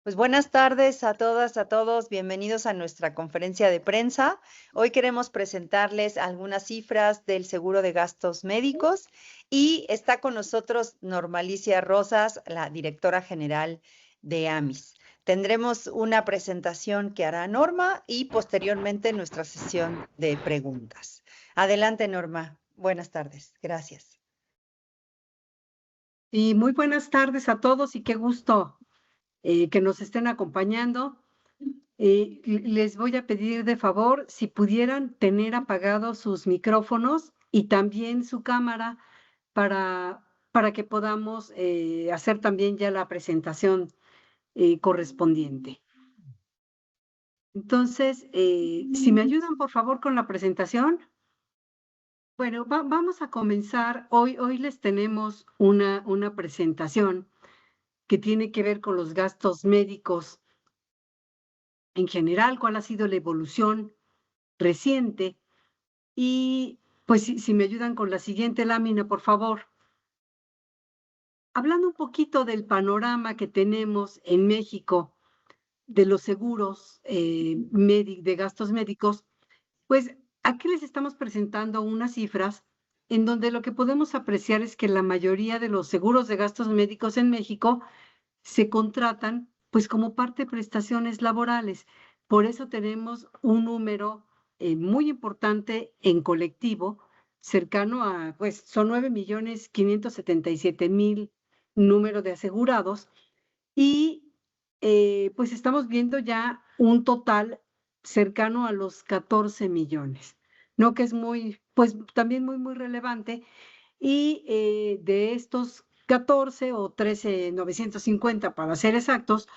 Pues buenas tardes a todas, a todos. Bienvenidos a nuestra conferencia de prensa. Hoy queremos presentarles algunas cifras del seguro de gastos médicos y está con nosotros Normalicia Rosas, la directora general de AMIS. Tendremos una presentación que hará Norma y posteriormente nuestra sesión de preguntas. Adelante, Norma. Buenas tardes. Gracias. Y muy buenas tardes a todos y qué gusto que nos estén acompañando. Les voy a pedir de favor si pudieran tener apagados sus micrófonos y también su cámara para que podamos hacer también ya la presentación correspondiente. Entonces, si me ayudan por favor con la presentación. Bueno, vamos a comenzar. Hoy les tenemos una presentación que tiene que ver con los gastos médicos en general, cuál ha sido la evolución reciente. Y pues si me ayudan con la siguiente lámina, por favor. Hablando un poquito del panorama que tenemos en México de los seguros de gastos médicos, pues aquí les estamos presentando unas cifras en donde lo que podemos apreciar es que la mayoría de los seguros de gastos médicos en México se contratan pues como parte de prestaciones laborales. Por eso tenemos un número muy importante en colectivo, cercano a, pues son 9.577.000 número de asegurados y pues estamos viendo ya un total cercano a los 14 millones, ¿no? Que es muy, pues también muy relevante. Y de estos 14 o 13.950 para ser exactos,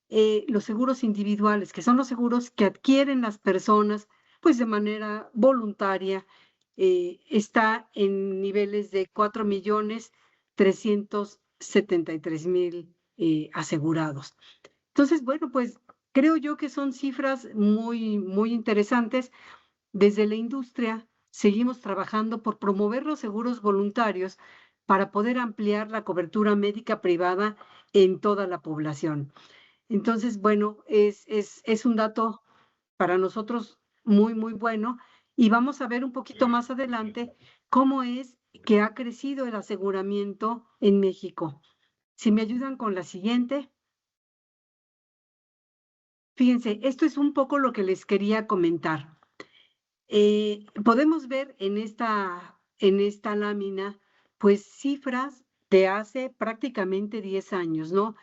los seguros individuales, que son los seguros que adquieren las personas, pues de manera voluntaria, está en niveles de 4.373.000 asegurados. Entonces, bueno, pues creo yo que son cifras muy interesantes. Desde la industria seguimos trabajando por promover los seguros voluntarios para poder ampliar la cobertura médica privada en toda la población. Entonces, bueno, es un dato para nosotros muy bueno y vamos a ver un poquito más adelante cómo es que ha crecido el aseguramiento en México. Si me ayudan con la siguiente. Fíjense, esto es un poco lo que les quería comentar. Podemos ver en esta lámina, pues cifras de hace prácticamente 10 años, ¿no?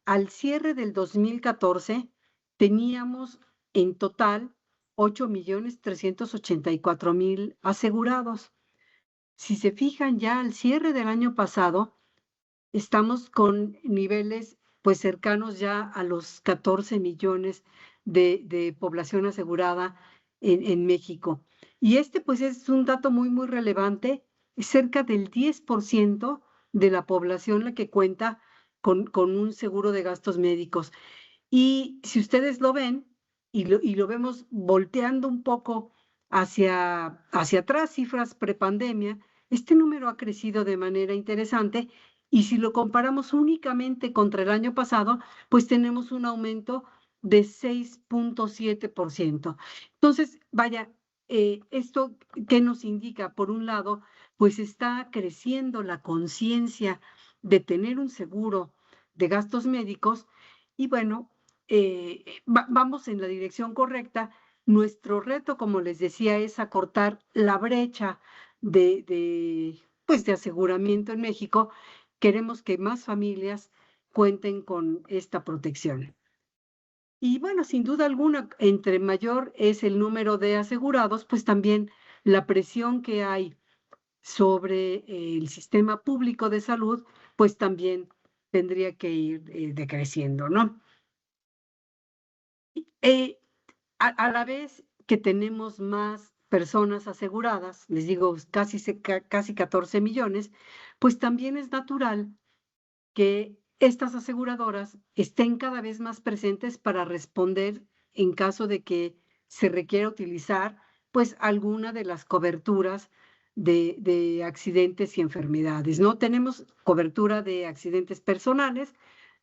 Al cierre del 2014 teníamos en total 8.384.000 asegurados. Si se fijan ya al cierre del año pasado, estamos con niveles pues cercanos ya a los 14 millones de población asegurada en México. Y este pues es un dato muy relevante, cerca del 10% de la población la que cuenta con un seguro de gastos médicos. Y si ustedes lo ven y lo vemos volteando un poco hacia atrás, cifras prepandemia, este número ha crecido de manera interesante y si lo comparamos únicamente contra el año pasado, pues tenemos un aumento de 6.7%. Entonces, vaya, ¿esto qué nos indica? Por un lado, pues está creciendo la conciencia de tener un seguro de gastos médicos y bueno, vamos en la dirección correcta. Nuestro reto, como les decía, es acortar la brecha pues de aseguramiento en México. Queremos que más familias cuenten con esta protección. Y bueno, sin duda alguna, entre mayor es el número de asegurados, pues también la presión que hay sobre el sistema público de salud, pues también tendría que ir decreciendo, ¿no? Eh, a la vez que tenemos más personas aseguradas, les digo, casi 14 millones, pues también es natural que estas aseguradoras estén cada vez más presentes para responder en caso de que se requiera utilizar pues alguna de las coberturas de accidentes y enfermedades, ¿no? Tenemos cobertura de accidentes personales,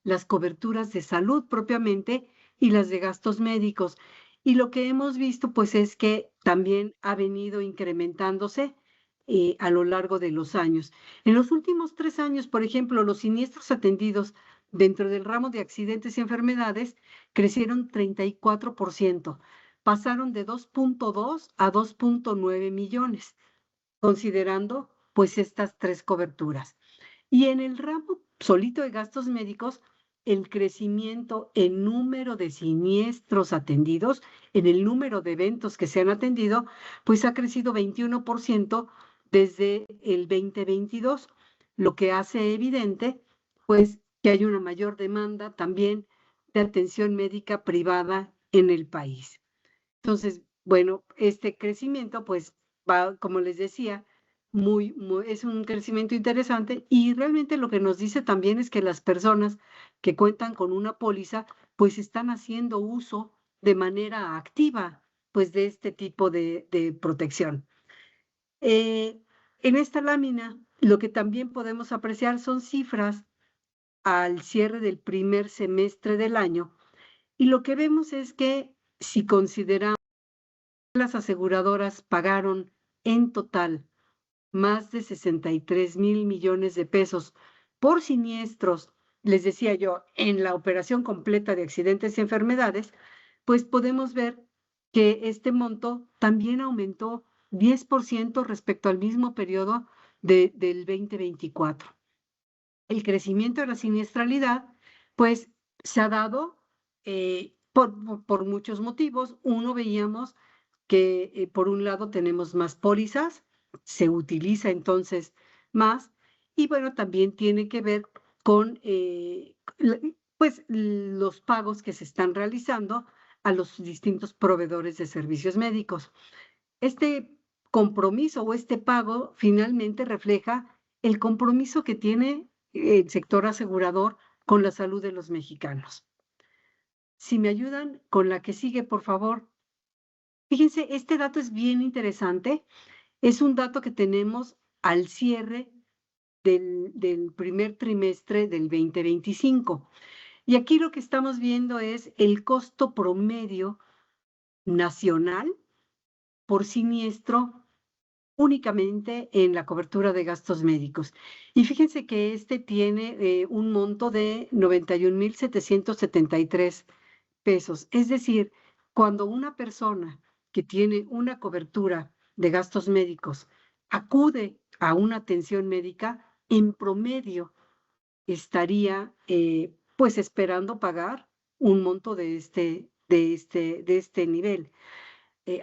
las coberturas de salud propiamente y las de gastos médicos. Y lo que hemos visto, pues, es que también ha venido incrementándose a lo largo de los años. En los últimos 3 años, por ejemplo, los siniestros atendidos dentro del ramo de accidentes y enfermedades crecieron 34%, pasaron de 2.2 a 2.9 millones, considerando pues estas tres coberturas. Y en el ramo solito de gastos médicos, el crecimiento en número de siniestros atendidos, en el número de eventos que se han atendido, pues ha crecido 21% desde el 2022, lo que hace evidente, pues, que hay una mayor demanda también de atención médica privada en el país. Entonces, bueno, este crecimiento, pues, va, como les decía, es un crecimiento interesante y realmente lo que nos dice también es que las personas que cuentan con una póliza, pues están haciendo uso de manera activa, pues de este tipo de protección. En esta lámina, lo que también podemos apreciar son cifras al cierre del primer semestre del año y lo que vemos es que si consideramos las aseguradoras pagaron en total más de 63,000 millones de pesos por siniestros, les decía yo, en la operación completa de accidentes y enfermedades, pues podemos ver que este monto también aumentó 10% respecto al mismo periodo del 2024. El crecimiento de la siniestralidad, pues se ha dado por muchos motivos. Uno, veíamos que por un lado tenemos más pólizas, se utiliza entonces más, y bueno, también tiene que ver con pues los pagos que se están realizando a los distintos proveedores de servicios médicos. Este compromiso o este pago finalmente refleja el compromiso que tiene el sector asegurador con la salud de los mexicanos. Si me ayudan con la que sigue, por favor. Fíjense, este dato es bien interesante. Es un dato que tenemos al cierre del primer trimestre del 2025. Y aquí lo que estamos viendo es el costo promedio nacional por siniestro únicamente en la cobertura de gastos médicos. Y fíjense que este tiene un monto de 91,773 pesos. Es decir, cuando una persona que tiene una cobertura de gastos médicos acude a una atención médica, en promedio estaría pues esperando pagar un monto de este nivel.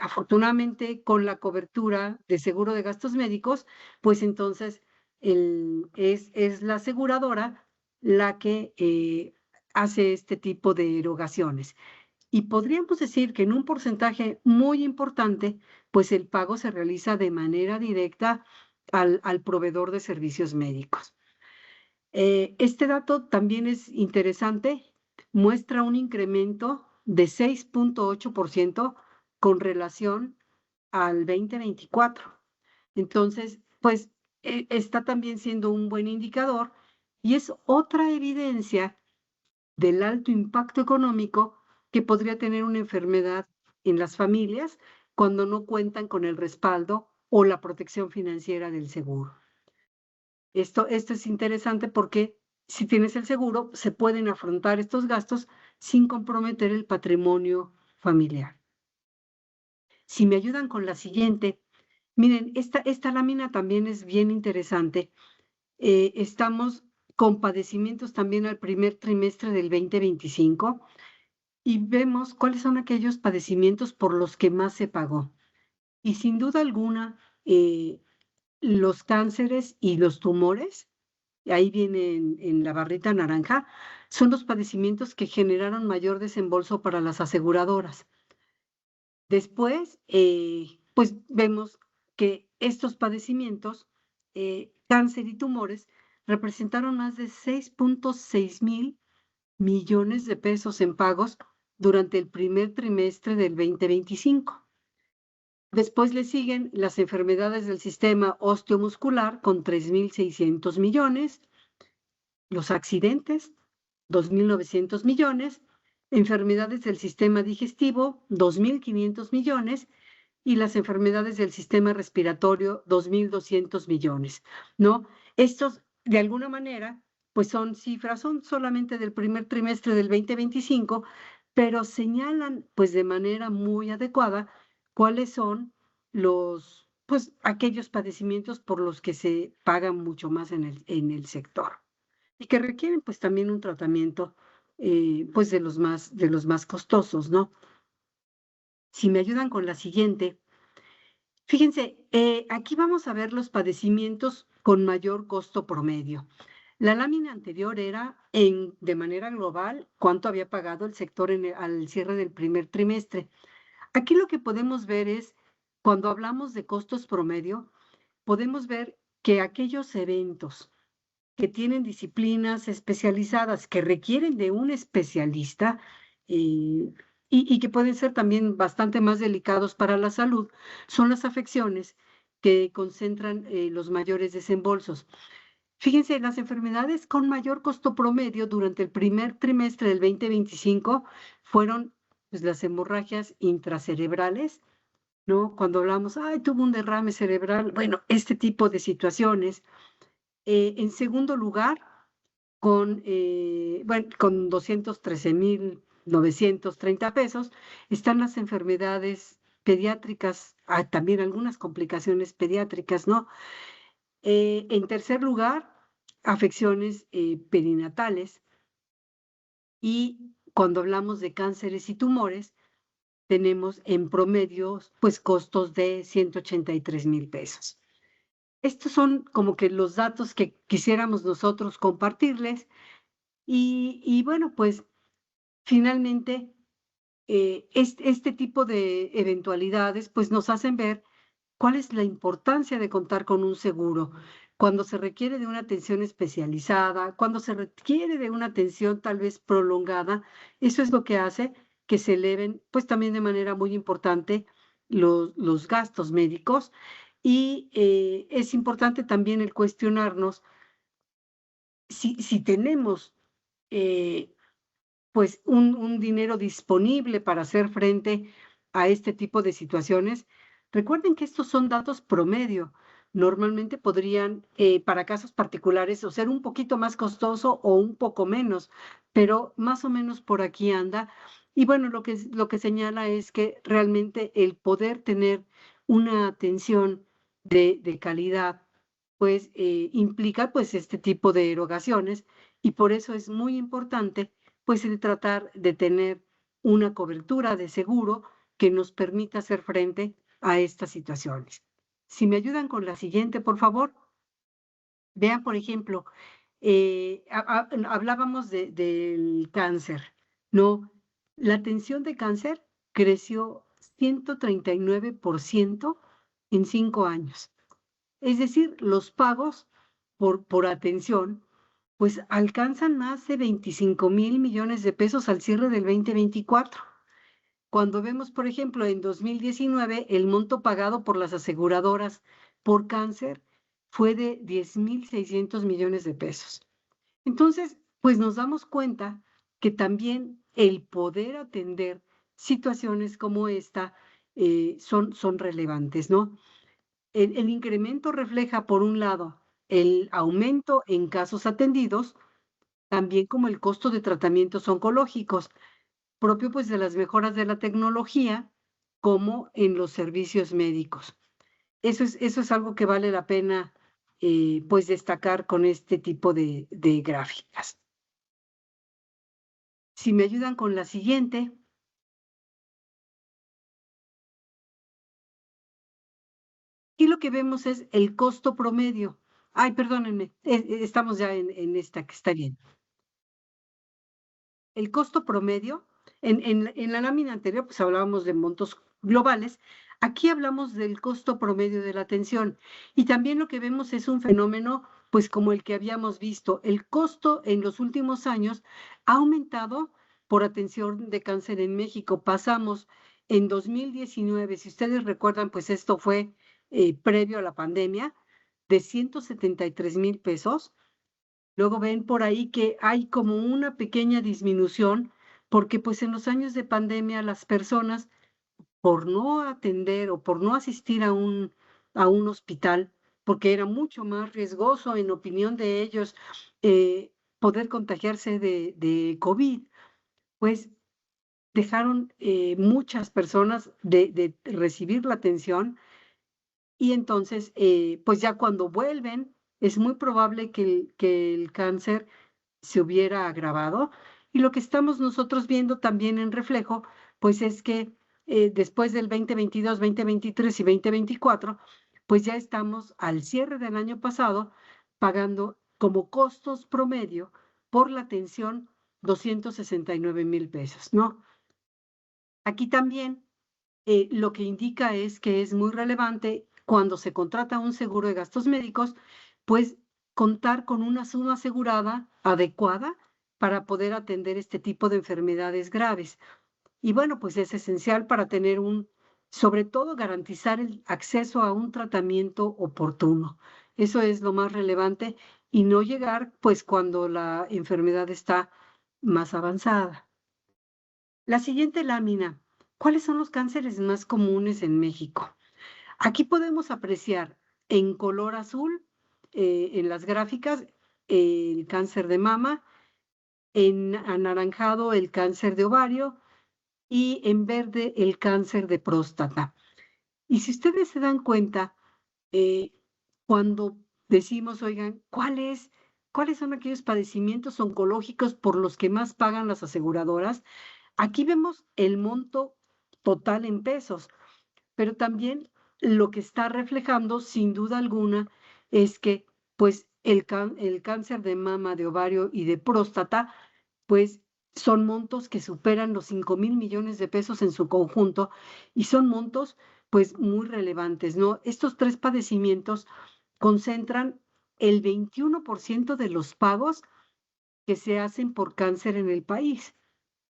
Afortunadamente, con la cobertura de seguro de gastos médicos, pues entonces es la aseguradora la que hace este tipo de erogaciones. Y podríamos decir que en un porcentaje muy importante, pues el pago se realiza de manera directa al proveedor de servicios médicos. Este dato también es interesante, muestra un incremento de 6.8% con relación al 2024. Entonces, pues está también siendo un buen indicador y es otra evidencia del alto impacto económico que podría tener una enfermedad en las familias cuando no cuentan con el respaldo o la protección financiera del seguro. Esto es interesante porque si tienes el seguro, se pueden afrontar estos gastos sin comprometer el patrimonio familiar. Si me ayudan con la siguiente, miren, esta lámina también es bien interesante. Estamos con padecimientos también al primer trimestre del 2025 y vemos cuáles son aquellos padecimientos por los que más se pagó. Y sin duda alguna, los cánceres y los tumores, ahí viene en la barrita naranja, son los padecimientos que generaron mayor desembolso para las aseguradoras. Después, pues vemos que estos padecimientos, cáncer y tumores, representaron más de 6.6 mil millones de pesos en pagos durante el primer trimestre del 2025. Después le siguen las enfermedades del sistema osteomuscular con 3,600 millones, los accidentes, 2.900 millones, enfermedades del sistema digestivo, 2.500 millones, y las enfermedades del sistema respiratorio, 2.200 millones, ¿no? Estos, de alguna manera, pues son cifras, son solamente del primer trimestre del 2025, pero señalan, pues de manera muy adecuada, cuáles son pues aquellos padecimientos por los que se paga mucho más en el sector y que requieren, pues también un tratamiento, pues de los más costosos, ¿no? Si me ayudan con la siguiente. Fíjense, aquí vamos a ver los padecimientos con mayor costo promedio. La lámina anterior era de manera global cuánto había pagado el sector al cierre del primer trimestre. Aquí lo que podemos ver es, cuando hablamos de costos promedio, podemos ver que aquellos eventos que tienen disciplinas especializadas que requieren de un especialista, eh, y que pueden ser también bastante más delicados para la salud, son las afecciones que concentran los mayores desembolsos. Fíjense, las enfermedades con mayor costo promedio durante el primer trimestre del 2025 fueron, pues, las hemorragias intracerebrales, ¿no? Cuando hablamos, ay, tuvo un derrame cerebral, bueno, este tipo de situaciones. En segundo lugar, con 213.930 pesos, están las enfermedades pediátricas, también algunas complicaciones pediátricas, ¿no? En tercer lugar, afecciones perinatales. Y cuando hablamos de cánceres y tumores, tenemos en promedio, pues, costos de 183,000 pesos. Estos son como que los datos que quisiéramos nosotros compartirles. Y bueno, pues finalmente, este tipo de eventualidades pues nos hacen ver cuál es la importancia de contar con un seguro cuando se requiere de una atención especializada, cuando se requiere de una atención tal vez prolongada. Eso es lo que hace que se eleven pues también de manera muy importante los gastos médicos. Y es importante también el cuestionarnos si tenemos eh, pues un dinero disponible para hacer frente a este tipo de situaciones. Recuerden que estos son datos promedio. Normalmente podrían, para casos particulares, o ser un poquito más costoso o un poco menos, pero más o menos por aquí anda. Y bueno, lo que señala es que realmente el poder tener una atención de calidad, pues implica pues este tipo de erogaciones, y por eso es muy importante pues el tratar de tener una cobertura de seguro que nos permita hacer frente a estas situaciones. Si me ayudan con la siguiente, por favor. Vean, por ejemplo, hablábamos del cáncer, ¿no? La atención de cáncer creció 139% en 5 años. Es decir, los pagos por atención pues alcanzan más de 25,000 millones de pesos al cierre del 2024. Cuando vemos, por ejemplo, en 2019, el monto pagado por las aseguradoras por cáncer fue de 10,600 millones de pesos. Entonces, pues nos damos cuenta que también el poder atender situaciones como esta son relevantes, ¿no? El incremento refleja, por un lado, el aumento en casos atendidos, también como el costo de tratamientos oncológicos, propio pues de las mejoras de la tecnología, como en los servicios médicos. Eso es algo que vale la pena pues destacar con este tipo de gráficas. Si me ayudan con la siguiente. Aquí lo que vemos es el costo promedio. Ay, perdónenme, estamos ya en esta que está bien. El costo promedio, en la lámina anterior, pues hablábamos de montos globales. Aquí hablamos del costo promedio de la atención, y también lo que vemos es un fenómeno, pues como el que habíamos visto. El costo en los últimos años ha aumentado por atención de cáncer en México. Pasamos en 2019, si ustedes recuerdan, pues esto fue previo a la pandemia, de 173,000 pesos Luego ven por ahí que hay como una pequeña disminución, porque pues en los años de pandemia las personas, por no atender o por no asistir a un hospital, porque era mucho más riesgoso, en opinión de ellos, poder contagiarse de COVID, pues dejaron muchas personas de recibir la atención y entonces, pues ya cuando vuelven, es muy probable que el cáncer se hubiera agravado. Y lo que estamos nosotros viendo también en reflejo, pues es que después del 2022, 2023 y 2024, pues ya estamos al cierre del año pasado pagando como costos promedio por la atención 269,000 pesos, ¿no? Aquí también lo que indica es que es muy relevante cuando se contrata un seguro de gastos médicos, pues contar con una suma asegurada adecuada para poder atender este tipo de enfermedades graves. Y bueno, pues es esencial para tener sobre todo garantizar el acceso a un tratamiento oportuno. Eso es lo más relevante y no llegar pues cuando la enfermedad está más avanzada. La siguiente lámina. ¿Cuáles son los cánceres más comunes en México? Aquí podemos apreciar en color azul, en las gráficas, el cáncer de mama, en anaranjado el cáncer de ovario y en verde el cáncer de próstata. Y si ustedes se dan cuenta, eh, cuando decimos, oigan, ¿cuáles son aquellos padecimientos oncológicos por los que más pagan las aseguradoras? Aquí vemos el monto total en pesos, pero también lo que está reflejando, sin duda alguna, es que pues el cáncer de mama, de ovario y de próstata, pues son montos que superan los 5,000 millones de pesos en su conjunto y son montos pues muy relevantes, ¿no? Estos tres padecimientos concentran el 21% de los pagos que se hacen por cáncer en el país,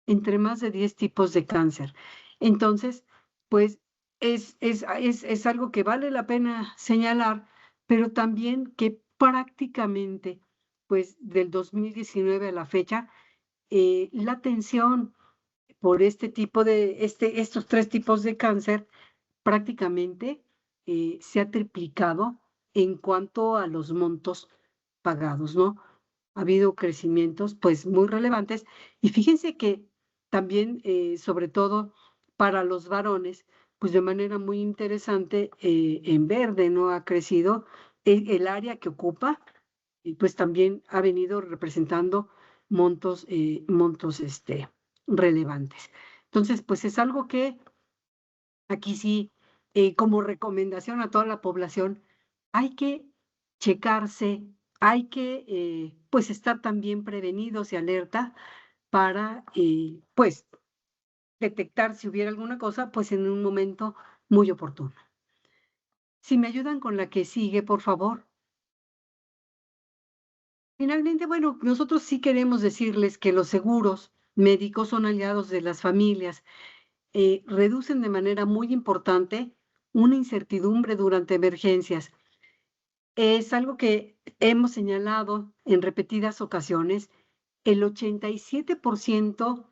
entre más de 10 tipos de cáncer. Entonces, pues es algo que vale la pena señalar, pero también que prácticamente, pues del 2019 a la fecha, la atención por estos tres tipos de cáncer prácticamente se ha triplicado en cuanto a los montos pagados, ¿no? Ha habido crecimientos pues muy relevantes y fíjense que también, sobre todo para los varones, pues de manera muy interesante, en verde, ¿no? Ha crecido el área que ocupa y pues también ha venido representando montos relevantes. Entonces, pues es algo que aquí sí, como recomendación a toda la población, hay que checarse, hay que pues estar también prevenidos y alerta para pues detectar si hubiera alguna cosa, pues en un momento muy oportuno. Si me ayudan con la que sigue, por favor. Finalmente, bueno, nosotros sí queremos decirles que los seguros médicos son aliados de las familias, reducen de manera muy importante una incertidumbre durante emergencias. Es algo que hemos señalado en repetidas ocasiones. El 87%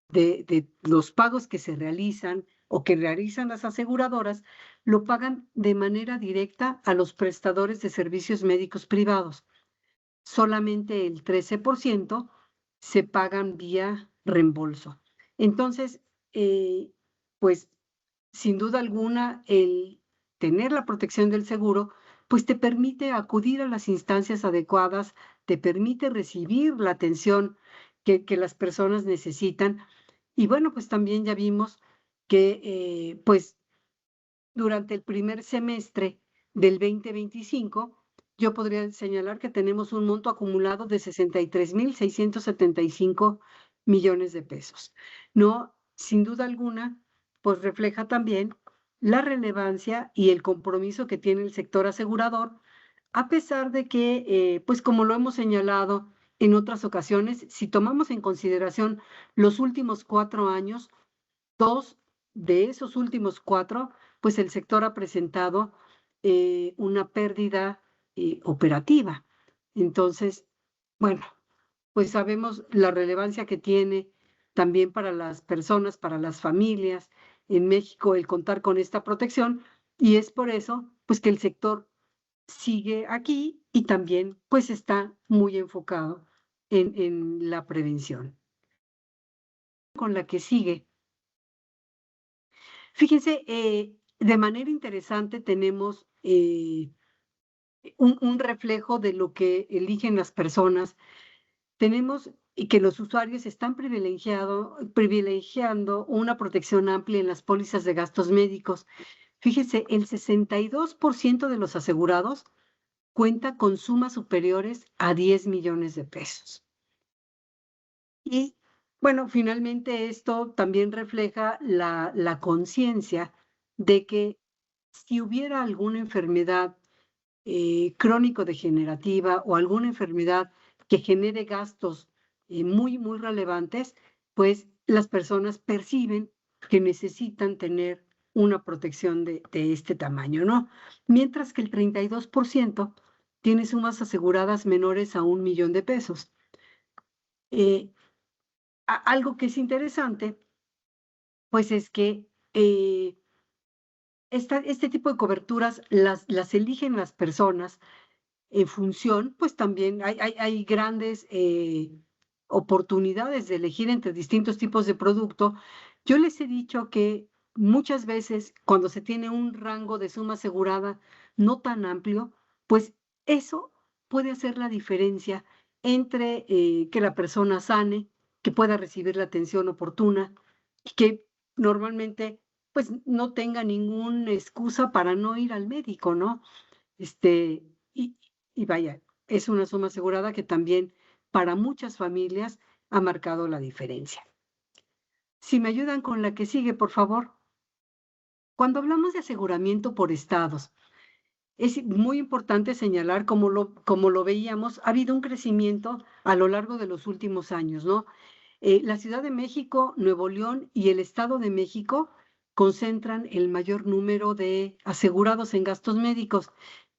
de los pagos que se realizan o que realizan las aseguradoras lo pagan de manera directa a los prestadores de servicios médicos privados. Solamente el 13% se pagan vía reembolso. Entonces, pues sin duda alguna, el tener la protección del seguro, pues te permite acudir a las instancias adecuadas, te permite recibir la atención que las personas necesitan. Y bueno, pues también ya vimos que pues durante el primer semestre del 2025, yo podría señalar que tenemos un monto acumulado de 63,675 millones de pesos. No, sin duda alguna, pues refleja también la relevancia y el compromiso que tiene el sector asegurador, a pesar de que, pues como lo hemos señalado en otras ocasiones, si tomamos en consideración los últimos 4 años, dos de esos últimos cuatro, pues el sector ha presentado una pérdida operativa. Entonces, Bueno, pues sabemos la relevancia que tiene también para las personas, para las familias en México el contar con esta protección y es por eso pues que el sector sigue aquí y también pues está muy enfocado en la prevención. Con la que sigue, fíjense, de manera interesante tenemos un reflejo de lo que eligen las personas. Tenemos y que los usuarios están privilegiando una protección amplia en las pólizas de gastos médicos. Fíjese, el 62% de los asegurados cuenta con sumas superiores a 10 millones de pesos. Y bueno, finalmente esto también refleja la conciencia de que si hubiera alguna enfermedad crónico-degenerativa o alguna enfermedad que genere gastos muy relevantes, pues las personas perciben que necesitan tener una protección de este tamaño, ¿no? Mientras que el 32% tiene sumas aseguradas menores a 1 millón de pesos. Eh, Algo que es interesante, pues es que este tipo de coberturas las eligen las personas en función, pues también hay grandes oportunidades de elegir entre distintos tipos de producto. Yo les he dicho que muchas veces cuando se tiene un rango de suma asegurada no tan amplio, pues eso puede hacer la diferencia entre que la persona sane, que pueda recibir la atención oportuna y que normalmente pues no tenga ninguna excusa para no ir al médico, ¿no? Este, y, y vaya, es una suma asegurada que también para muchas familias ha marcado la diferencia. Si me ayudan con la que sigue, por favor. Cuando hablamos de aseguramiento por estados, es muy importante señalar, como lo veíamos, ha habido un crecimiento a lo largo de los últimos años, ¿no? La Ciudad de México, Nuevo León y el Estado de México concentran el mayor número de asegurados en gastos médicos,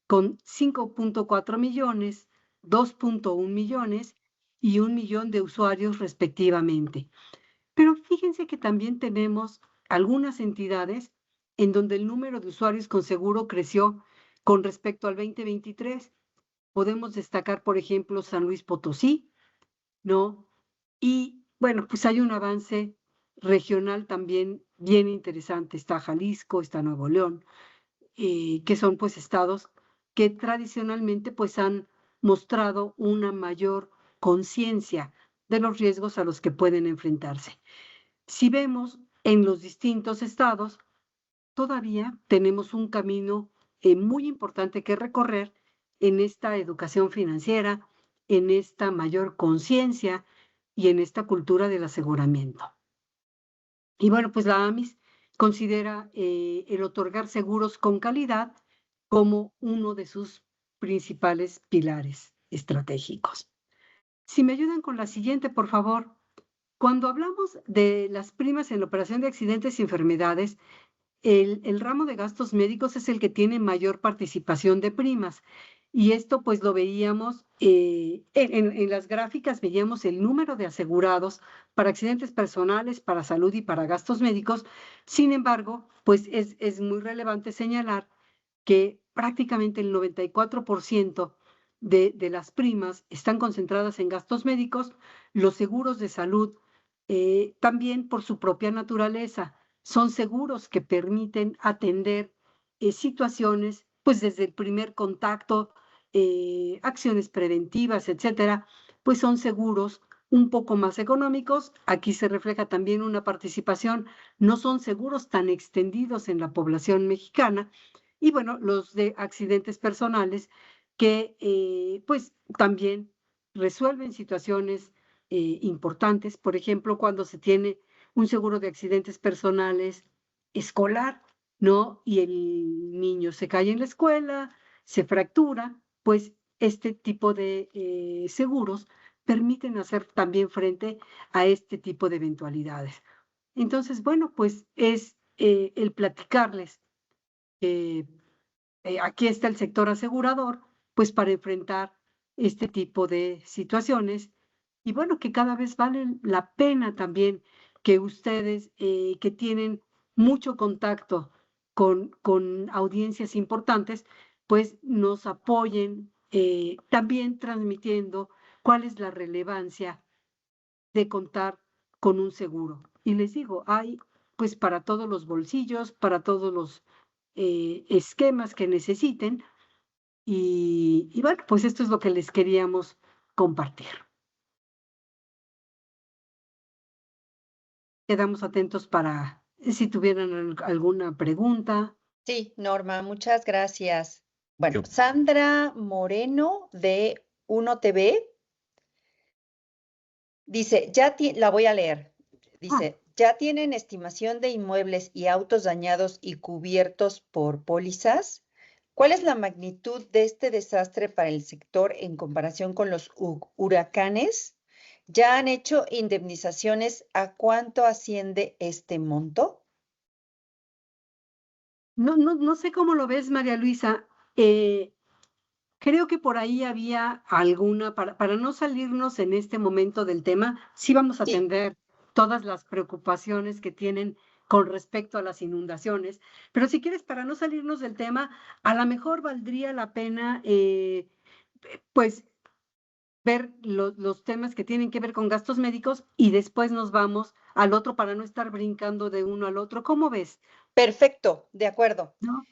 con 5.4 millones, 2.1 millones y 1 millón de usuarios respectivamente. Pero fíjense que también tenemos algunas entidades en donde el número de usuarios con seguro creció con respecto al 2023. Podemos destacar, por ejemplo, San Luis Potosí, ¿no? Y bueno, pues hay un avance regional también bien interesante. Está Jalisco, está Nuevo León, que son pues estados que tradicionalmente pues han mostrado una mayor conciencia de los riesgos a los que pueden enfrentarse. Si vemos en los distintos estados, todavía tenemos un camino muy importante que recorrer en esta educación financiera, en esta mayor conciencia y en esta cultura del aseguramiento. Y bueno, pues la AMIS considera el otorgar seguros con calidad como uno de sus principales pilares estratégicos. Si me ayudan con la siguiente, por favor. Cuando hablamos de las primas en la operación de accidentes y enfermedades, el ramo de gastos médicos es el que tiene mayor participación de primas. Y esto pues lo veíamos en las gráficas, veíamos el número de asegurados para accidentes personales, para salud y para gastos médicos. Sin embargo, pues es muy relevante señalar que prácticamente el 94% de las primas están concentradas en gastos médicos, los seguros de salud también por su propia naturaleza son seguros que permiten atender situaciones, pues desde el primer contacto, acciones preventivas, etcétera, pues son seguros un poco más económicos. Aquí se refleja también una participación, no son seguros tan extendidos en la población mexicana. Y bueno, los de accidentes personales que pues también resuelven situaciones importantes, por ejemplo, cuando se tiene un seguro de accidentes personales escolar, ¿no? Y el niño se cae en la escuela, se fractura, pues este tipo de seguros permiten hacer también frente a este tipo de eventualidades. Entonces, bueno, pues es el platicarles que aquí está el sector asegurador, pues para enfrentar este tipo de situaciones. Y bueno, que cada vez vale la pena también que ustedes que tienen mucho contacto con audiencias importantes, pues nos apoyen también transmitiendo cuál es la relevancia de contar con un seguro. Y les digo, hay pues para todos los bolsillos, para todos los esquemas que necesiten. Y bueno, pues esto es lo que les queríamos compartir. Quedamos atentos para si tuvieran alguna pregunta. Sí, Norma, muchas gracias. Bueno, Yo, Sandra Moreno de Uno TV dice, la voy a leer. Ah, Dice, ¿ya tienen estimación de inmuebles y autos dañados y cubiertos por pólizas? ¿Cuál es la magnitud de este desastre para el sector en comparación con los huracanes? ¿Ya han hecho indemnizaciones? ¿A cuánto asciende este monto? no sé cómo lo ves, María Luisa. Eh, Creo que por ahí había alguna, para no salirnos en este momento del tema, sí vamos a Sí, atender todas las preocupaciones que tienen con respecto a las inundaciones, pero si quieres, para no salirnos del tema, a lo mejor valdría la pena, pues, ver los temas que tienen que ver con gastos médicos y después nos vamos al otro para no estar brincando de uno al otro. ¿Cómo ves? perfecto, de acuerdo. ¿No?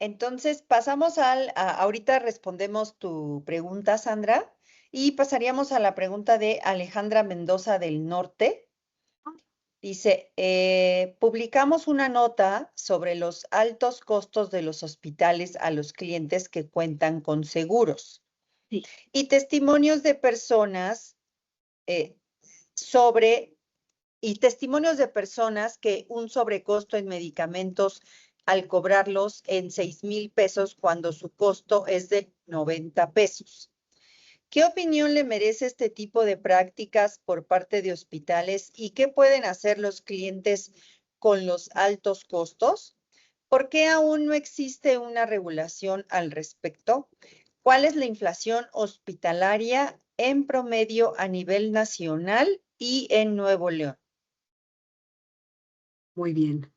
Entonces, pasamos ahorita respondemos tu pregunta, Sandra, y pasaríamos a la pregunta de Alejandra Mendoza del Norte. Dice, publicamos una nota sobre los altos costos de los hospitales a los clientes que cuentan con seguros Sí. y testimonios de personas eh, sobre testimonios de personas que un sobrecosto en medicamentos al cobrarlos en 6,000 pesos cuando su costo es de 90 pesos. ¿Qué opinión le merece este tipo de prácticas por parte de hospitales y qué pueden hacer los clientes con los altos costos? ¿Por qué aún no existe una regulación al respecto? ¿Cuál es la inflación hospitalaria en promedio a nivel nacional y en Nuevo León? Muy bien.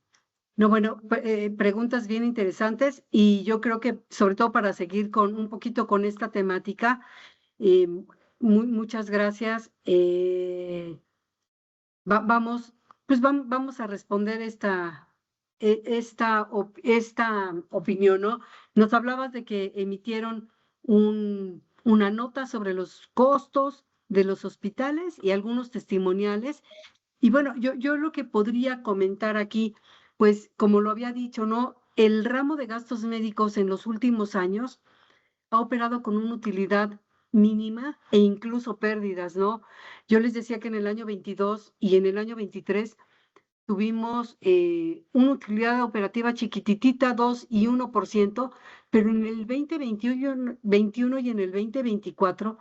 No, bueno, preguntas bien interesantes y yo creo que sobre todo para seguir con un poquito con esta temática, eh, muchas gracias. Vamos, pues vamos a responder esta opinión, ¿no? Nos hablabas de que emitieron una nota sobre los costos de los hospitales y algunos testimoniales. Y bueno, yo lo que podría comentar aquí, pues como lo había dicho, ¿no? El ramo de gastos médicos en los últimos años ha operado con una utilidad mínima e incluso pérdidas, ¿no? Yo les decía que en el año 22 y en el año 23 tuvimos una utilidad operativa chiquititita, 2 y 1%, pero en el 2021 y en el 2024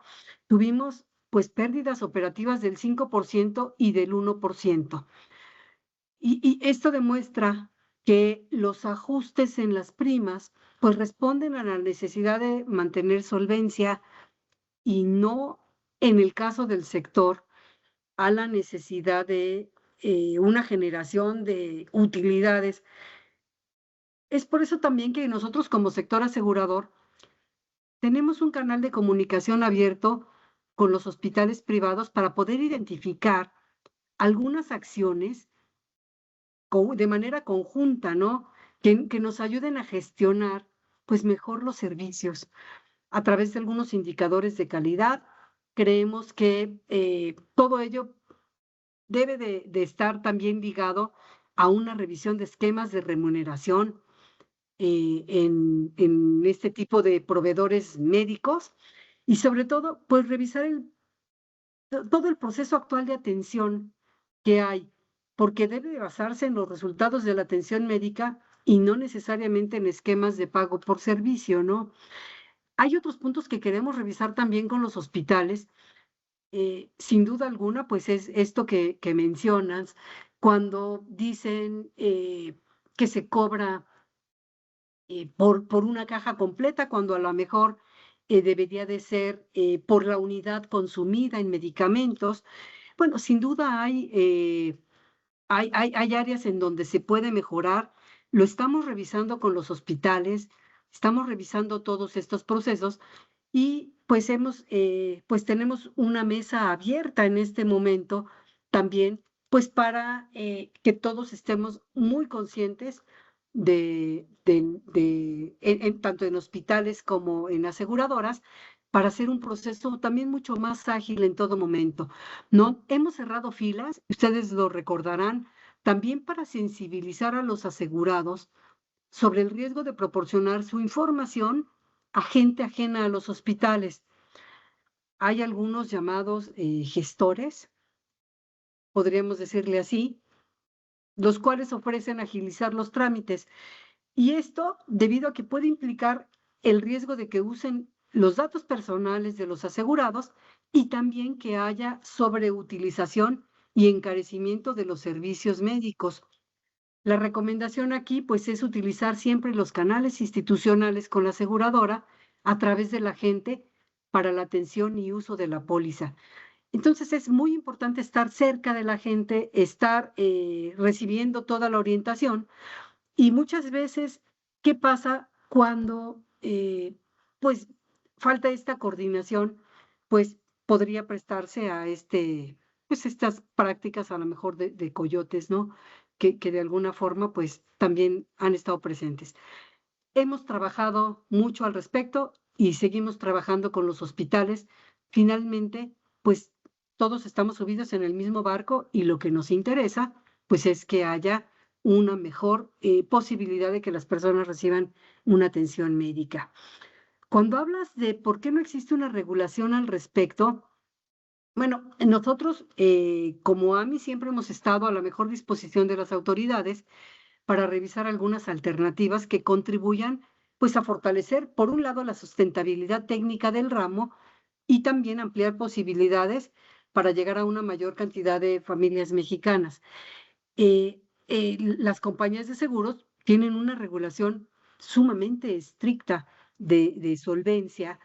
tuvimos pues pérdidas operativas del 5% y del 1%. Y esto demuestra que los ajustes en las primas pues responden a la necesidad de mantener solvencia y no, en el caso del sector, a la necesidad de una generación de utilidades. Es por eso también que nosotros como sector asegurador tenemos un canal de comunicación abierto con los hospitales privados para poder identificar algunas acciones de manera conjunta, ¿no? Que nos ayuden a gestionar pues mejor los servicios a través de algunos indicadores de calidad. Creemos que todo ello debe de estar también ligado a una revisión de esquemas de remuneración en este tipo de proveedores médicos y sobre todo, pues revisar todo el proceso actual de atención que hay, porque debe de basarse en los resultados de la atención médica y no necesariamente en esquemas de pago por servicio, ¿no? Hay otros puntos que queremos revisar también con los hospitales. Sin duda alguna, pues es esto que mencionas, cuando dicen que se cobra por una caja completa, cuando a lo mejor debería de ser por la unidad consumida en medicamentos. Bueno, sin duda hay áreas en donde se puede mejorar. Lo estamos revisando con los hospitales, estamos revisando todos estos procesos y pues tenemos una mesa abierta en este momento también, pues para que todos estemos muy conscientes tanto en hospitales como en aseguradoras, para hacer un proceso también mucho más ágil en todo momento. No hemos cerrado filas, ustedes lo recordarán, también para sensibilizar a los asegurados sobre el riesgo de proporcionar su información a gente ajena a los hospitales. Hay algunos llamados gestores, podríamos decirle así, los cuales ofrecen agilizar los trámites. Y esto debido a que puede implicar el riesgo de que usen los datos personales de los asegurados y también que haya sobreutilización y encarecimiento de los servicios médicos. La recomendación aquí, pues, es utilizar siempre los canales institucionales con la aseguradora a través de la gente para la atención y uso de la póliza. Entonces, es muy importante estar cerca de la gente, estar recibiendo toda la orientación y muchas veces, ¿qué pasa cuando, pues, falta esta coordinación? Pues podría prestarse a pues estas prácticas a lo mejor de coyotes, ¿no? Que de alguna forma, pues, también han estado presentes. Hemos trabajado mucho al respecto y seguimos trabajando con los hospitales. Finalmente, pues, todos estamos subidos en el mismo barco y lo que nos interesa, pues, es que haya una mejor posibilidad de que las personas reciban una atención médica. Cuando hablas de por qué no existe una regulación al respecto, bueno, nosotros como AMI siempre hemos estado a la mejor disposición de las autoridades para revisar algunas alternativas que contribuyan pues a fortalecer, por un lado, la sustentabilidad técnica del ramo y también ampliar posibilidades para llegar a una mayor cantidad de familias mexicanas. Las compañías de seguros tienen una regulación sumamente estricta de solvencia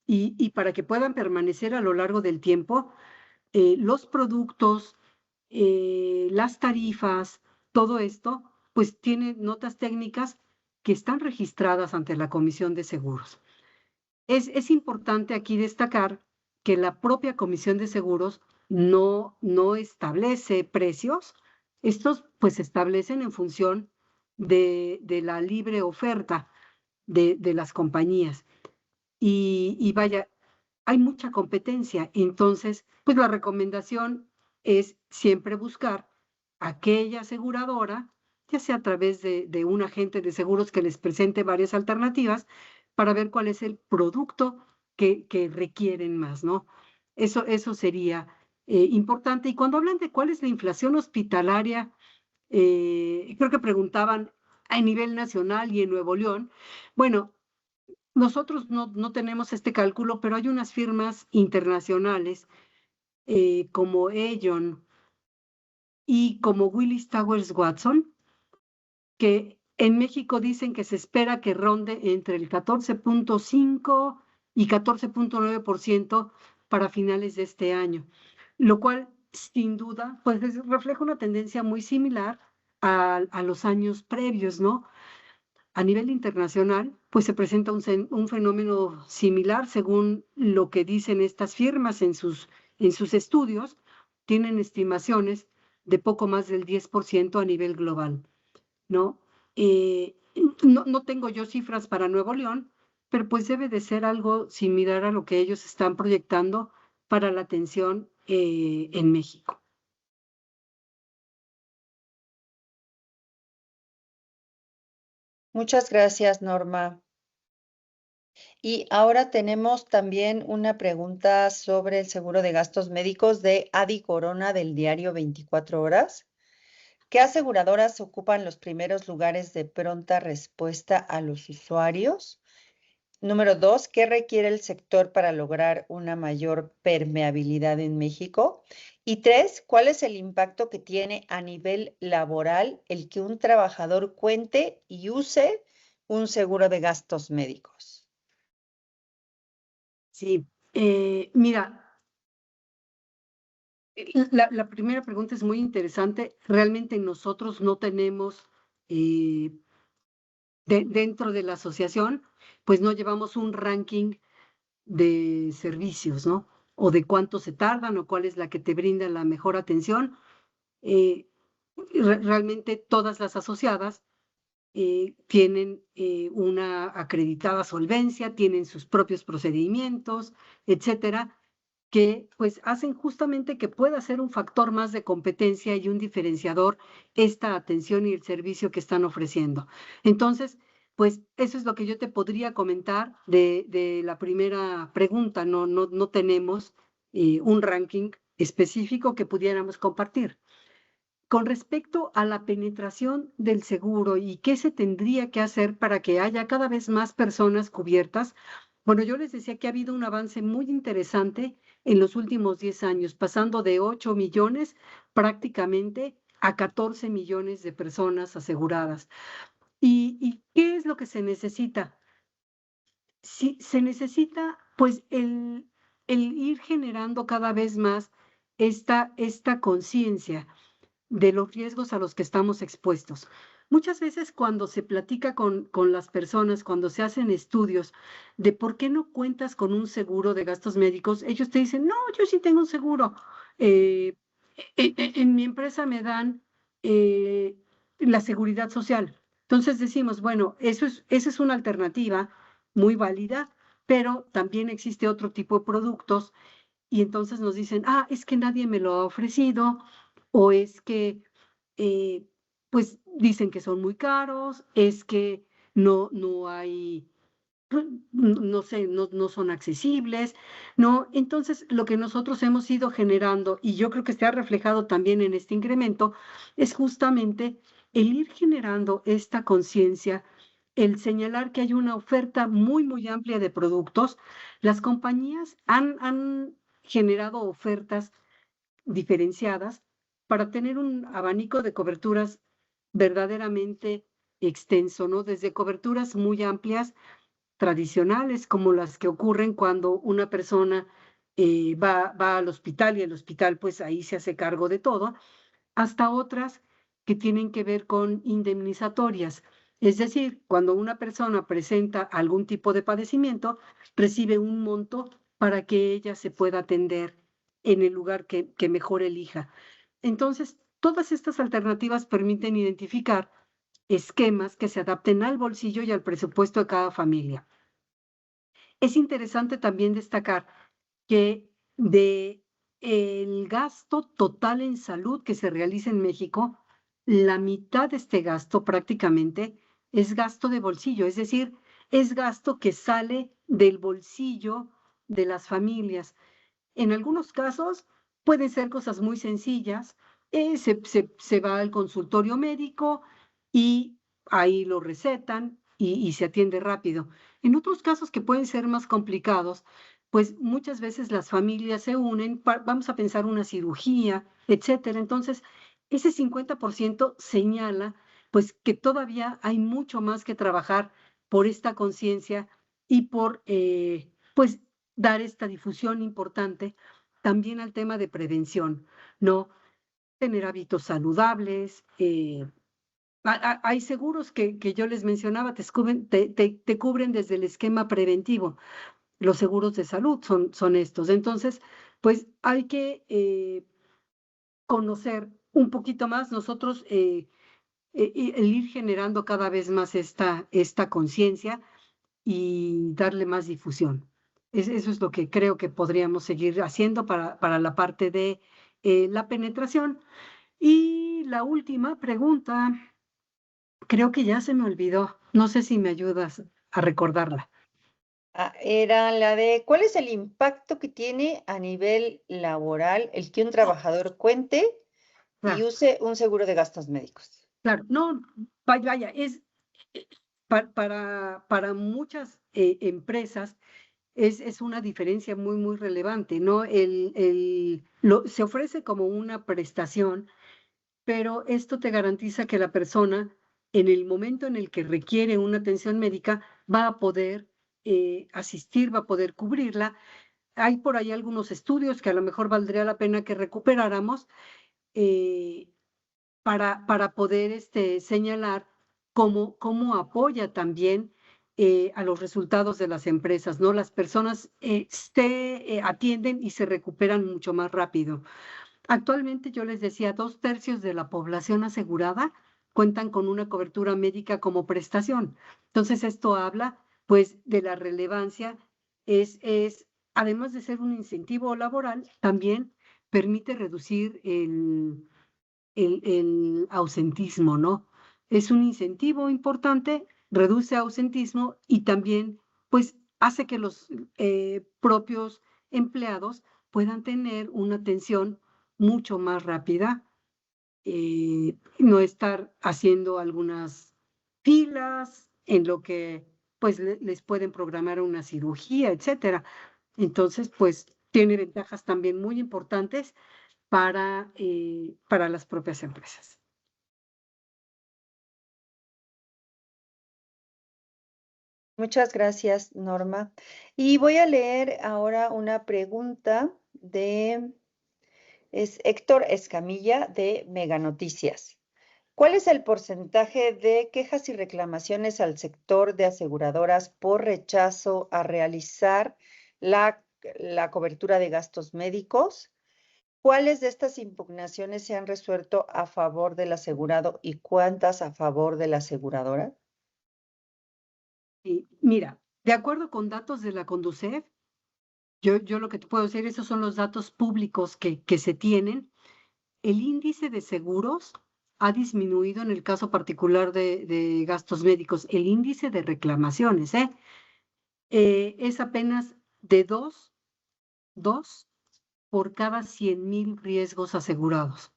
y para que puedan permanecer a lo largo del tiempo, los productos, las tarifas, todo esto, pues tiene notas técnicas que están registradas ante la Comisión de Seguros. Es importante aquí destacar que la propia Comisión de Seguros no establece precios. Estos pues se establecen en función de la libre oferta de las compañías. Y vaya, hay mucha competencia. Entonces, pues la recomendación es siempre buscar aquella aseguradora, ya sea a través de un agente de seguros que les presente varias alternativas para ver cuál es el producto que requieren más, ¿no? Eso sería importante. Y cuando hablan de cuál es la inflación hospitalaria, creo que preguntaban a nivel nacional y en Nuevo León. Bueno, nosotros no tenemos este cálculo, pero hay unas firmas internacionales como Aon y como Willis Towers Watson, que en México dicen que se espera que ronde entre el 14.5 y 14.9% para finales de este año, lo cual sin duda pues refleja una tendencia muy similar a los años previos, ¿no? A nivel internacional, pues se presenta un fenómeno similar según lo que dicen estas firmas en sus estudios, tienen estimaciones de poco más del 10% a nivel global, ¿no? No tengo yo cifras para Nuevo León, pero pues debe de ser algo similar a lo que ellos están proyectando para la atención en México. Muchas gracias, Norma. Y ahora tenemos también una pregunta sobre el seguro de gastos médicos de Adi Corona del diario 24 Horas. ¿Qué aseguradoras ocupan los primeros lugares de pronta respuesta a los usuarios? Número 2, ¿qué requiere el sector para lograr una mayor permeabilidad en México? Y 3, ¿cuál es el impacto que tiene a nivel laboral el que un trabajador cuente y use un seguro de gastos médicos? Sí, mira, la primera pregunta es muy interesante. Realmente nosotros no tenemos, eh, dentro de la asociación, pues no llevamos un ranking de servicios, ¿no? O de cuánto se tardan o cuál es la que te brinda la mejor atención. Eh, Realmente todas las asociadas tienen una acreditada solvencia, tienen sus propios procedimientos, etcétera, que pues hacen justamente que pueda ser un factor más de competencia y un diferenciador esta atención y el servicio que están ofreciendo. Entonces, pues eso es lo que yo te podría comentar de la primera pregunta. No tenemos un ranking específico que pudiéramos compartir. Con respecto a la penetración del seguro y qué se tendría que hacer para que haya cada vez más personas cubiertas, bueno, yo les decía que ha habido un avance muy interesante en los últimos 10 años, pasando de 8 millones prácticamente a 14 millones de personas aseguradas. ¿Y qué es lo que se necesita? Sí, se necesita pues el ir generando cada vez más esta conciencia de los riesgos a los que estamos expuestos. Muchas veces cuando se platica con las personas, cuando se hacen estudios de por qué no cuentas con un seguro de gastos médicos, ellos te dicen, no, yo sí tengo un seguro. Eh, en mi empresa me dan eh, la seguridad social. Entonces decimos, bueno, esa es una alternativa muy válida, pero también existe otro tipo de productos y entonces nos dicen, ah, es que nadie me lo ha ofrecido, o es que, eh, pues dicen que son muy caros, es que no hay, no sé, no son accesibles, ¿no? Entonces, lo que nosotros hemos ido generando, y yo creo que se ha reflejado también en este incremento, es justamente el ir generando esta conciencia, el señalar que hay una oferta muy amplia de productos. Las compañías han generado ofertas diferenciadas para tener un abanico de coberturas verdaderamente extenso, ¿no? Desde coberturas muy amplias, tradicionales, como las que ocurren cuando una persona va al hospital y el hospital pues ahí se hace cargo de todo, hasta otras que tienen que ver con indemnizatorias. Es decir, cuando una persona presenta algún tipo de padecimiento, recibe un monto para que ella se pueda atender en el lugar que mejor elija. Entonces, todas estas alternativas permiten identificar esquemas que se adapten al bolsillo y al presupuesto de cada familia. Es interesante también destacar que de el gasto total en salud que se realiza en México, la mitad de este gasto prácticamente es gasto de bolsillo, es decir, es gasto que sale del bolsillo de las familias. En algunos casos pueden ser cosas muy sencillas. Se va al consultorio médico y ahí lo recetan y se atiende rápido. En otros casos que pueden ser más complicados, pues muchas veces las familias se unen, vamos a pensar una cirugía, etcétera. Entonces, ese 50% señala pues que todavía hay mucho más que trabajar por esta conciencia y por pues dar esta difusión importante también al tema de prevención, ¿no? Tener hábitos saludables. Hay seguros que yo les mencionaba, te cubren desde el esquema preventivo. Los seguros de salud son estos. Entonces, pues hay que conocer un poquito más nosotros, el ir generando cada vez más esta conciencia y darle más difusión. Eso es lo que creo que podríamos seguir haciendo para la parte de la penetración. Y la última pregunta, creo que ya se me olvidó. No sé si me ayudas a recordarla. Ah, era la de, ¿cuál es el impacto que tiene a nivel laboral el que un trabajador cuente y Claro, use un seguro de gastos médicos? claro. No, vaya, eh, para muchas empresas es una diferencia muy relevante, ¿no? Se ofrece como una prestación, pero esto te garantiza que la persona, en el momento en el que requiere una atención médica, va a poder asistir, va a poder cubrirla. Hay por ahí algunos estudios que a lo mejor valdría la pena que recuperáramos para poder señalar cómo apoya también a los resultados de las empresas, ¿no? Las personas atienden y se recuperan mucho más rápido. Actualmente, yo les decía, 2/3 de la población asegurada cuentan con una cobertura médica como prestación. Entonces, esto habla, pues, de la relevancia, además de ser un incentivo laboral, también permite reducir el ausentismo, ¿no? Es un incentivo importante, reduce ausentismo y también, pues, hace que los propios empleados puedan tener una atención mucho más rápida, no estar haciendo algunas filas en lo que, pues, les pueden programar una cirugía, etcétera. Entonces, pues, tiene ventajas también muy importantes para las propias empresas. Muchas gracias, Norma. Y voy a leer ahora una pregunta es Héctor Escamilla de Mega Noticias. ¿Cuál es el porcentaje de quejas y reclamaciones al sector de aseguradoras por rechazo a realizar la cobertura de gastos médicos? ¿Cuáles de estas impugnaciones se han resuelto a favor del asegurado y cuántas a favor de la aseguradora? Mira, de acuerdo con datos de la Conducef, yo lo que te puedo decir, esos son los datos públicos que se tienen. El índice de seguros ha disminuido en el caso particular de gastos médicos. El índice de reclamaciones, es apenas de dos por cada 100,000 riesgos asegurados.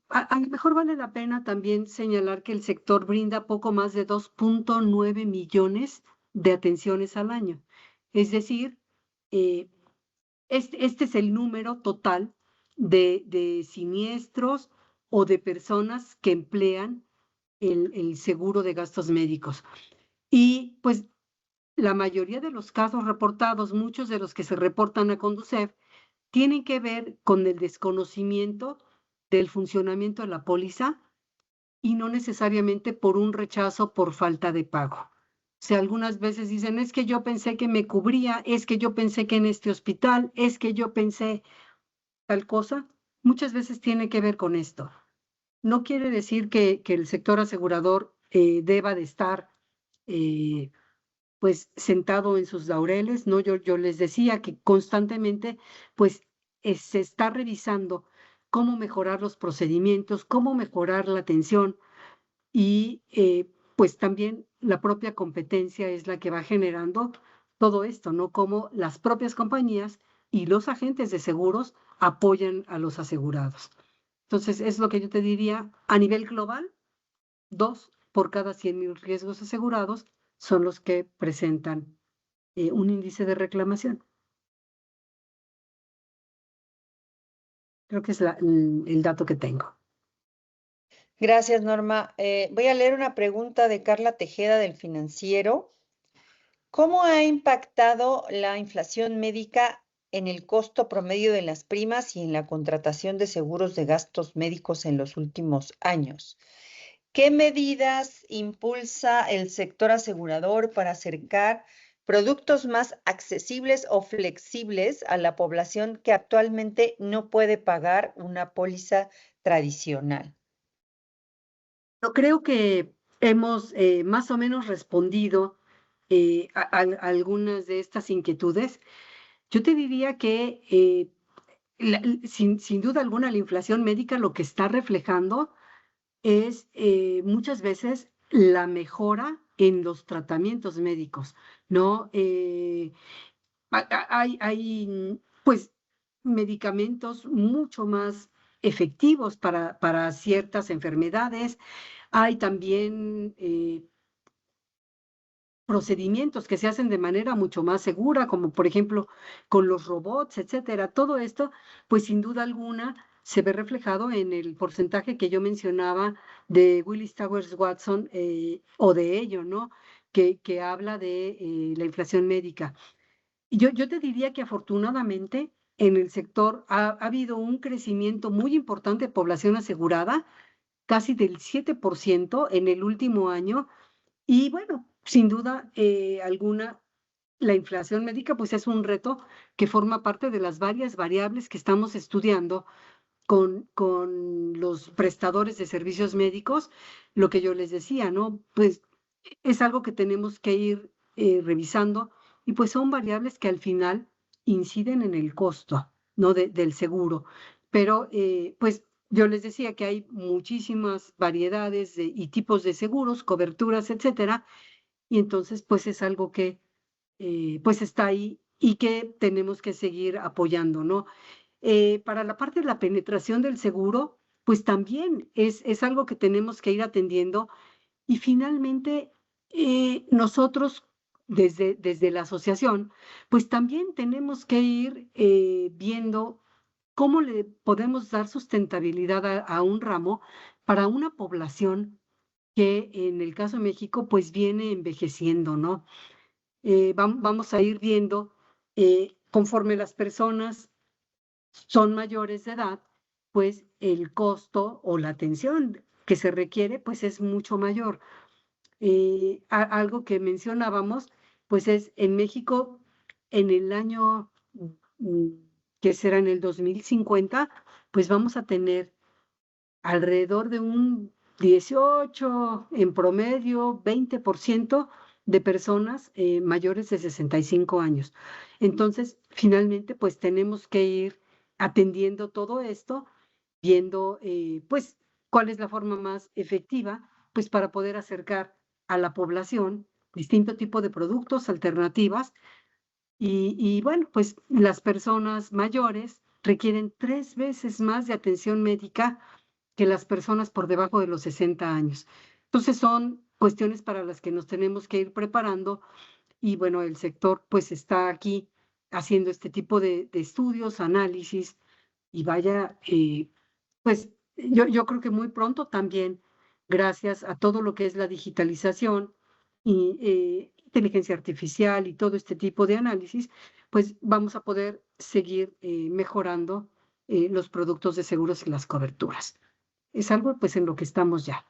A lo mejor vale la pena también señalar que el sector brinda poco más de 2.9 millones de atenciones al año. Es decir, eh, este es el número total de siniestros o de personas que emplean el seguro de gastos médicos. Y pues la mayoría de los casos reportados, muchos de los que se reportan a Conducef, tienen que ver con el desconocimiento del funcionamiento de la póliza y no necesariamente por un rechazo por falta de pago. O sea, algunas veces dicen, es que yo pensé que me cubría, es que yo pensé que en este hospital, es que yo pensé tal cosa. Muchas veces tiene que ver con esto. No quiere decir que el sector asegurador deba de estar pues sentado en sus laureles, ¿no? Yo les decía que constantemente pues se está revisando cómo mejorar los procedimientos, cómo mejorar la atención y pues también la propia competencia es la que va generando todo esto, ¿no? Cómo las propias compañías y los agentes de seguros apoyan a los asegurados. Entonces, es lo que yo te diría a nivel global, 2 por cada 100,000 riesgos asegurados son los que presentan un índice de reclamación. Creo que es el dato que tengo. Gracias, Norma. Voy a leer una pregunta de Carla Tejeda del Financiero. ¿Cómo ha impactado la inflación médica en el costo promedio de las primas y en la contratación de seguros de gastos médicos en los últimos años? ¿Qué medidas impulsa el sector asegurador para acercar productos más accesibles o flexibles a la población que actualmente no puede pagar una póliza tradicional? Yo creo que hemos más o menos respondido a algunas de estas inquietudes. Yo te diría que sin duda alguna la inflación médica lo que está reflejando es muchas veces la mejora en los tratamientos médicos, ¿no? Hay, pues, medicamentos mucho más efectivos para ciertas enfermedades. Hay también procedimientos que se hacen de manera mucho más segura, como por ejemplo con los robots, etcétera. Todo esto, pues sin duda alguna, se ve reflejado en el porcentaje que yo mencionaba de Willis Towers Watson o de ello, ¿no? que habla de la inflación médica. Y yo te diría que afortunadamente en el sector ha habido un crecimiento muy importante de población asegurada, casi del 7% en el último año. Y bueno, sin duda alguna, la inflación médica pues es un reto que forma parte de las varias variables que estamos estudiando con los prestadores de servicios médicos. Lo que yo les decía, ¿no? Pues es algo que tenemos que ir revisando, y pues son variables que al final inciden en el costo, ¿no? Del seguro. Pero pues yo les decía que hay muchísimas variedades y tipos de seguros, coberturas, etcétera, y entonces pues es algo que pues está ahí y que tenemos que seguir apoyando, ¿no? Para la parte de la penetración del seguro, pues también es algo que tenemos que ir atendiendo, y finalmente nosotros desde la asociación, pues también tenemos que ir viendo cómo le podemos dar sustentabilidad a un ramo para una población que en el caso de México pues viene envejeciendo, ¿no? Vamos a ir viendo conforme las personas son mayores de edad, pues el costo o la atención que se requiere pues es mucho mayor. Algo que mencionábamos, pues es en México en el año mm, que será en el 2050, pues vamos a tener alrededor de un 18 en promedio, 20% de personas mayores de 65 años. Entonces, finalmente, pues tenemos que ir atendiendo todo esto, viendo, pues, cuál es la forma más efectiva, pues, para poder acercar a la población distinto tipo de productos, alternativas, y bueno, pues las personas mayores requieren 3 veces más de atención médica que las personas por debajo de los 60 años. Entonces son cuestiones para las que nos tenemos que ir preparando, y bueno, el sector pues está aquí haciendo este tipo de estudios, análisis, y vaya, pues yo creo que muy pronto también, gracias a todo lo que es la digitalización y inteligencia artificial y todo este tipo de análisis, pues vamos a poder seguir mejorando los productos de seguros y las coberturas. Es algo pues en lo que estamos ya.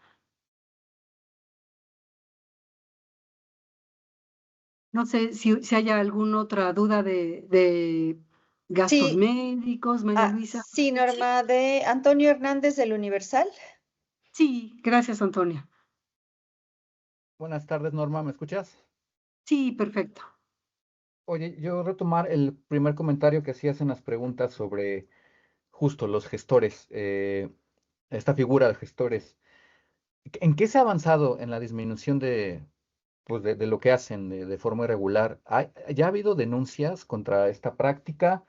No sé si haya alguna otra duda de gastos Sí, médicos, María Luisa. sí, Sí, Norma, de Antonio Hernández del Universal. sí, gracias, Antonia. Buenas tardes, Norma, ¿me escuchas? Sí, perfecto. Oye, yo retomar el primer comentario que hacías en las preguntas sobre justo los gestores, esta figura de gestores. ¿En qué se ha avanzado en la disminución pues de lo que hacen de forma irregular? ¿Ya ha habido denuncias contra esta práctica?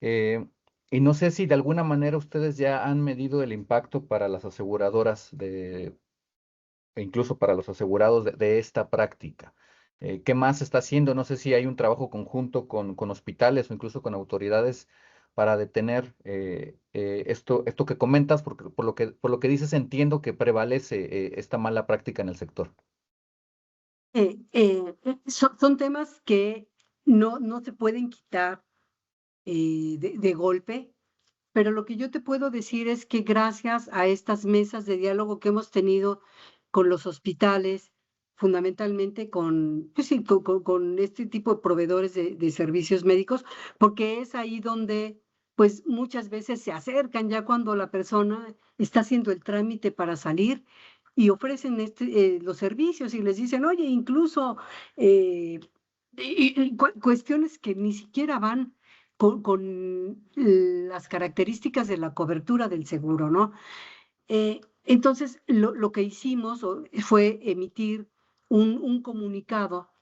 Eh, y no sé si de alguna manera ustedes ya han medido el impacto para las aseguradoras e incluso para los asegurados de esta práctica. ¿Qué más se está haciendo? No sé si hay un trabajo conjunto con hospitales o incluso con autoridades para detener esto que comentas, porque por lo que dices entiendo que prevalece esta mala práctica en el sector. Son temas que no se pueden quitar de golpe, pero lo que yo te puedo decir es que gracias a estas mesas de diálogo que hemos tenido con los hospitales, fundamentalmente pues sí, con este tipo de proveedores de servicios médicos, porque es ahí donde pues muchas veces se acercan ya cuando la persona está haciendo el trámite para salir, y ofrecen los servicios y les dicen, oye, incluso eh, cuestiones que ni siquiera van con las características de la cobertura del seguro, ¿no? Entonces, lo que hicimos fue emitir un comunicado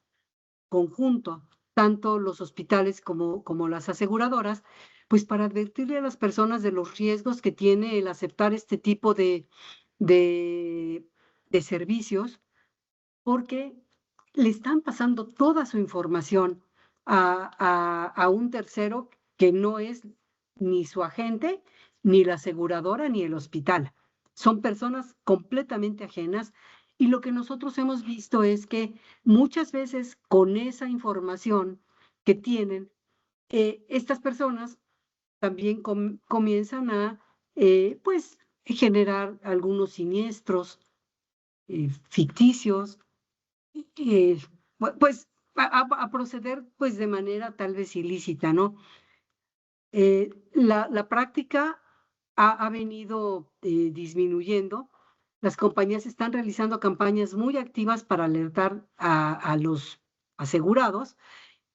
conjunto, tanto los hospitales como las aseguradoras, pues para advertirle a las personas de los riesgos que tiene el aceptar este tipo de, de servicios, porque le están pasando toda su información a un tercero que no es ni su agente, ni la aseguradora, ni el hospital. Son personas completamente ajenas, Y lo que nosotros hemos visto es que muchas veces con esa información que tienen, estas personas también comienzan a pues generar algunos siniestros ficticios, eh, pues a proceder pues de manera tal vez ilícita, ¿no? La práctica ha venido disminuyendo. Las compañías están realizando campañas muy activas para alertar a los asegurados.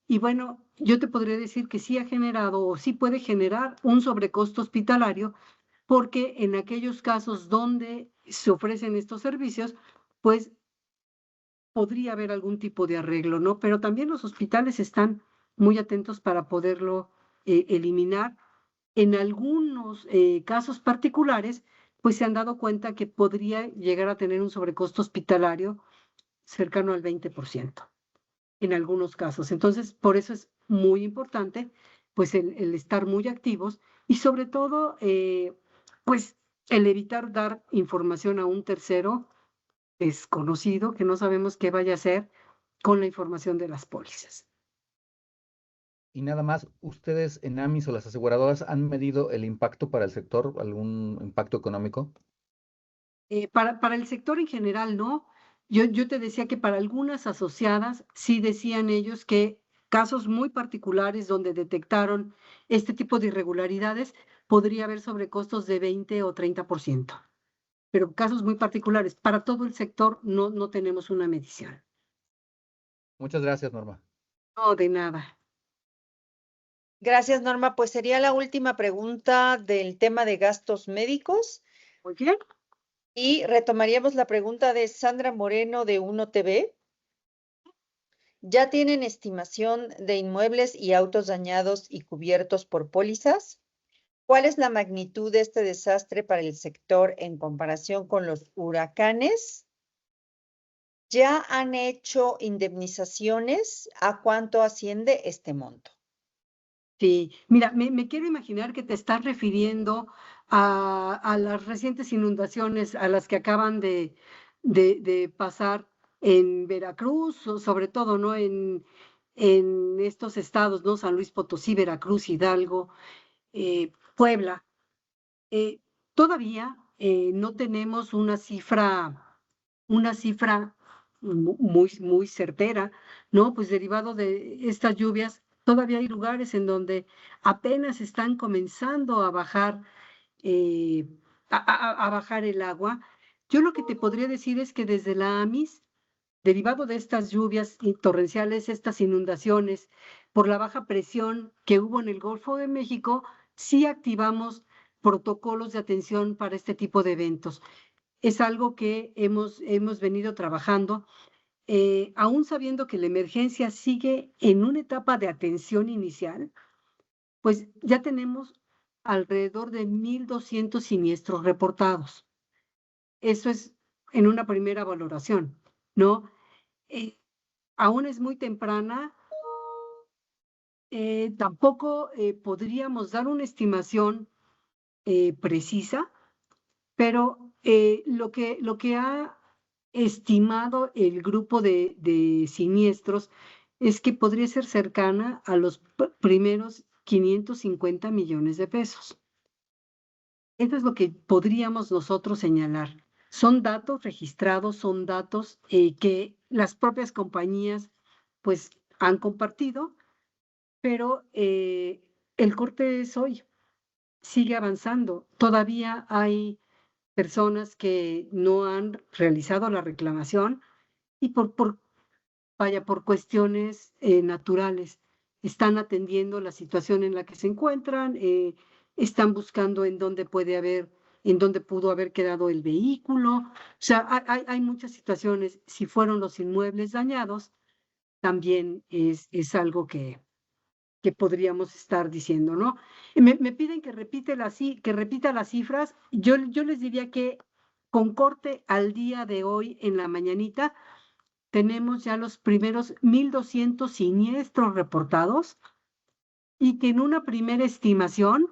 Y bueno, yo te podría decir que sí ha generado o sí puede generar un sobrecosto hospitalario, porque en aquellos casos donde se ofrecen estos servicios, pues podría haber algún tipo de arreglo, ¿no? Pero también los hospitales están muy atentos para poderlo eliminar. En algunos casos particulares, pues se han dado cuenta que podría llegar a tener un sobrecosto hospitalario cercano al 20% en algunos casos. Entonces, por eso es muy importante, pues, el estar muy activos y sobre todo, pues, el evitar dar información a un tercero desconocido que no sabemos qué vaya a hacer con la información de las pólizas. Y nada más, ¿ustedes en AMIS o las aseguradoras han medido el impacto para el sector, algún impacto económico? Para el sector en general, no. Yo te decía que para algunas asociadas sí decían ellos que casos muy particulares donde detectaron este tipo de irregularidades podría haber sobrecostos de 20 o 30%, pero casos muy particulares. Para todo el sector no tenemos una medición. Muchas gracias, Norma. No, de nada. Gracias, Norma. Pues sería la última pregunta del tema de gastos médicos. Muy bien. Y retomaríamos la pregunta de Sandra Moreno de Uno TV. ¿Ya tienen estimación de inmuebles y autos dañados y cubiertos por pólizas? ¿Cuál es la magnitud de este desastre para el sector en comparación con los huracanes? ¿Ya han hecho indemnizaciones? ¿A cuánto asciende este monto? Sí, mira, me quiero imaginar que te estás refiriendo a las recientes inundaciones a las que acaban de pasar en Veracruz, sobre todo, ¿no? En estos estados, ¿no? San Luis Potosí, Veracruz, Hidalgo, Puebla. Eh, Todavía no tenemos una cifra muy certera, ¿no? Pues derivado de estas lluvias, todavía hay lugares en donde apenas están comenzando a bajar, eh, a bajar el agua. Yo lo que te podría decir es que desde la AMIS, derivado de estas lluvias torrenciales, estas inundaciones, por la baja presión que hubo en el Golfo de México, sí activamos protocolos de atención para este tipo de eventos. Es algo que hemos venido trabajando, aún sabiendo que la emergencia sigue en una etapa de atención inicial, pues ya tenemos alrededor de 1,200 siniestros reportados. Eso es en una primera valoración, ¿no? Eh, Aún es muy temprana, tampoco podríamos dar una estimación precisa, pero lo que ha estimado el grupo de siniestros es que podría ser cercana a los primeros 550 millones de pesos. Eso es lo que podríamos nosotros señalar. Son datos registrados, son datos que las propias compañías pues han compartido, pero el corte es hoy, sigue avanzando. Todavía hay personas que no han realizado la reclamación y por cuestiones naturales están atendiendo la situación en la que se encuentran, están buscando en dónde pudo haber quedado el vehículo. O sea, hay muchas situaciones. Si fueron los inmuebles dañados, también es algo que podríamos estar diciendo, ¿no? Me piden que repita las cifras. Yo les diría que con corte al día de hoy en la mañanita tenemos ya los primeros 1,200 siniestros reportados y que en una primera estimación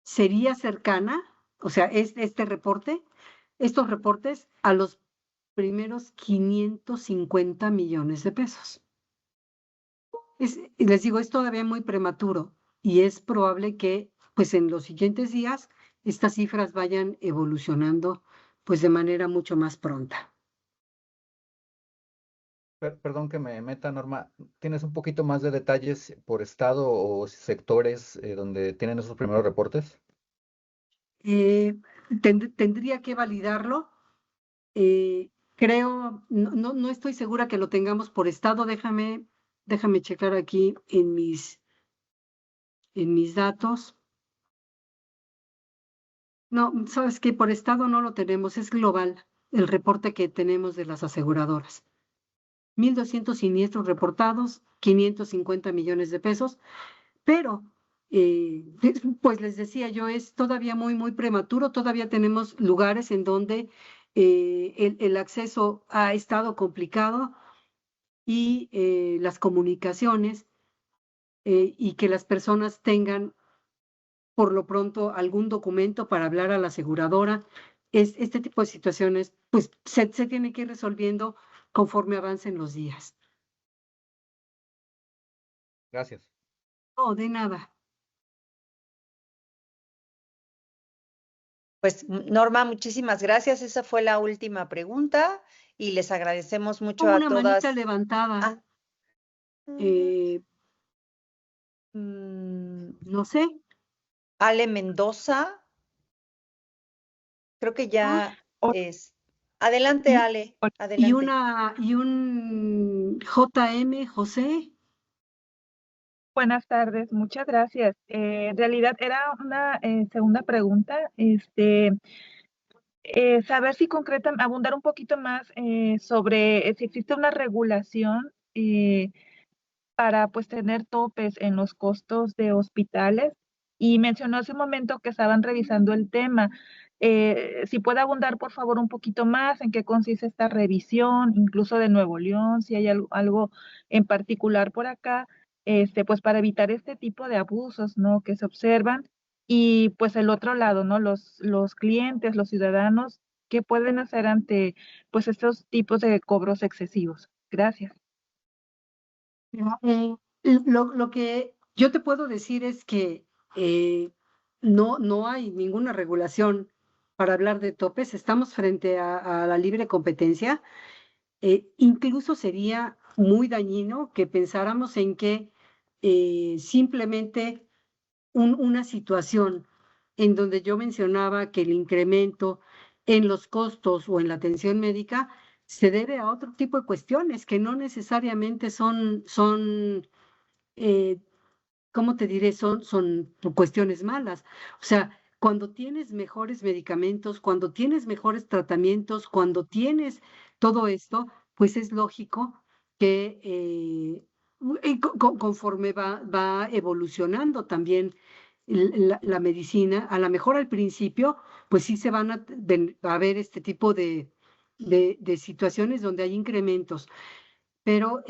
sería cercana, o sea, este reporte estos reportes a los primeros 550 millones de pesos. Y les digo, es todavía muy prematuro y es probable que pues en los siguientes días estas cifras vayan evolucionando pues de manera mucho más pronta. Perdón que me meta, Norma. ¿Tienes un poquito más de detalles por estado o sectores donde tienen esos primeros reportes? Tendría que validarlo. Creo, no estoy segura que lo tengamos por estado. Déjame checar aquí en mis datos. No, sabes que por estado no lo tenemos, es global el reporte que tenemos de las aseguradoras. 1.200 siniestros reportados, 550 millones de pesos, pero pues les decía yo, es todavía muy prematuro, todavía tenemos lugares en donde el acceso ha estado complicado y las comunicaciones y que las personas tengan por lo pronto algún documento para hablar a la aseguradora. Este tipo de situaciones pues se tiene que ir resolviendo conforme avancen los días. Gracias. No, de nada. Pues Norma, muchísimas gracias. Esa fue la última pregunta y les agradecemos mucho a Una manita todas. levantada. Ah, Eh, no sé. Ale Mendoza, creo que Ah, ya es. Adelante, y, Ale, adelante. y un JM José. Buenas tardes, muchas gracias. En realidad era una segunda pregunta, saber si concretan, abundar un poquito más sobre si existe una regulación para pues tener topes en los costos de hospitales. Y mencionó hace un momento que estaban revisando el tema. Si puede abundar, por favor, un poquito más en qué consiste esta revisión, incluso de Nuevo León, si hay algo en particular por acá, pues para evitar este tipo de abusos, ¿no? Que se observan. Y pues el otro lado, ¿no? Los clientes, los ciudadanos, ¿qué pueden hacer ante pues estos tipos de cobros excesivos? Gracias. Mira, lo que yo te puedo decir es que no hay ninguna regulación para hablar de topes. Estamos frente a la libre competencia. Incluso sería muy dañino que pensáramos en que simplemente una situación en donde yo mencionaba que el incremento en los costos o en la atención médica se debe a otro tipo de cuestiones que no necesariamente son eh, ¿cómo te diré? Son cuestiones malas. O sea, cuando tienes mejores medicamentos, cuando tienes mejores tratamientos, cuando tienes todo esto, pues es lógico que conforme va evolucionando también la medicina, a lo mejor al principio, pues sí se van a ver este tipo de situaciones donde hay incrementos, pero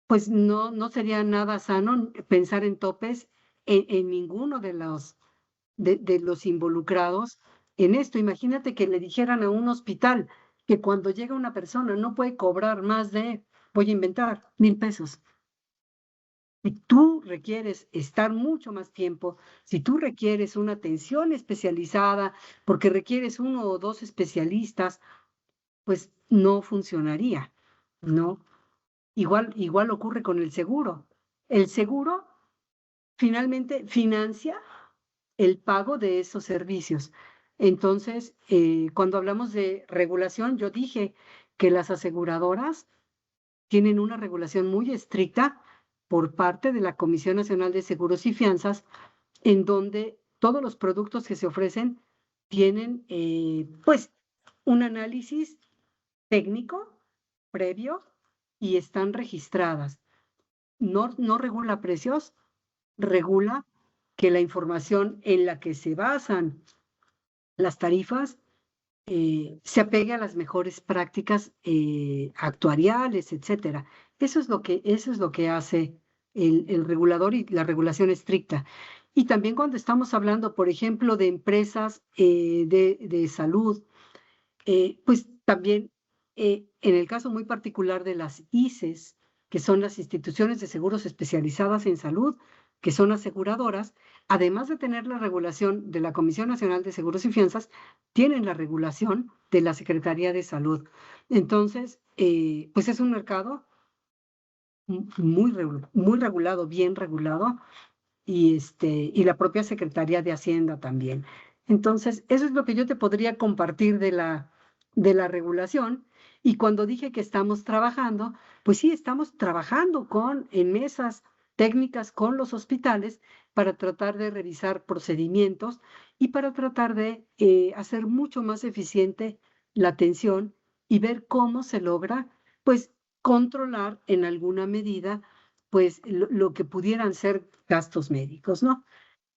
pues no sería nada sano pensar en topes en ninguno de los involucrados en esto. Imagínate que le dijeran a un hospital que cuando llega una persona no puede cobrar más de, voy a inventar, 1,000 pesos. Si tú requieres estar mucho más tiempo, si tú requieres una atención especializada, porque requieres uno o dos especialistas, pues no funcionaría, ¿no? Igual ocurre con el seguro. El seguro finalmente financia el pago de esos servicios. Entonces, cuando hablamos de regulación, yo dije que las aseguradoras tienen una regulación muy estricta por parte de la Comisión Nacional de Seguros y Fianzas, en donde todos los productos que se ofrecen tienen, pues, un análisis técnico previo y están registradas. No regula precios, regula que la información en la que se basan las tarifas se apegue a las mejores prácticas actuariales, etcétera. Eso es lo que hace el regulador y la regulación estricta. Y también cuando estamos hablando, por ejemplo, de empresas de salud pues también en el caso muy particular de las ICES, que son las instituciones de seguros especializadas en salud, que son aseguradoras, además de tener la regulación de la Comisión Nacional de Seguros y Fianzas, tienen la regulación de la Secretaría de Salud. Entonces, pues es un mercado muy regulado, bien regulado, y la propia Secretaría de Hacienda también. Entonces, eso es lo que yo te podría compartir de la regulación. Y cuando dije que estamos trabajando, pues sí, estamos trabajando en mesas técnicas con los hospitales para tratar de revisar procedimientos y para tratar de hacer mucho más eficiente la atención y ver cómo se logra, pues, controlar en alguna medida pues lo que pudieran ser gastos médicos, ¿no?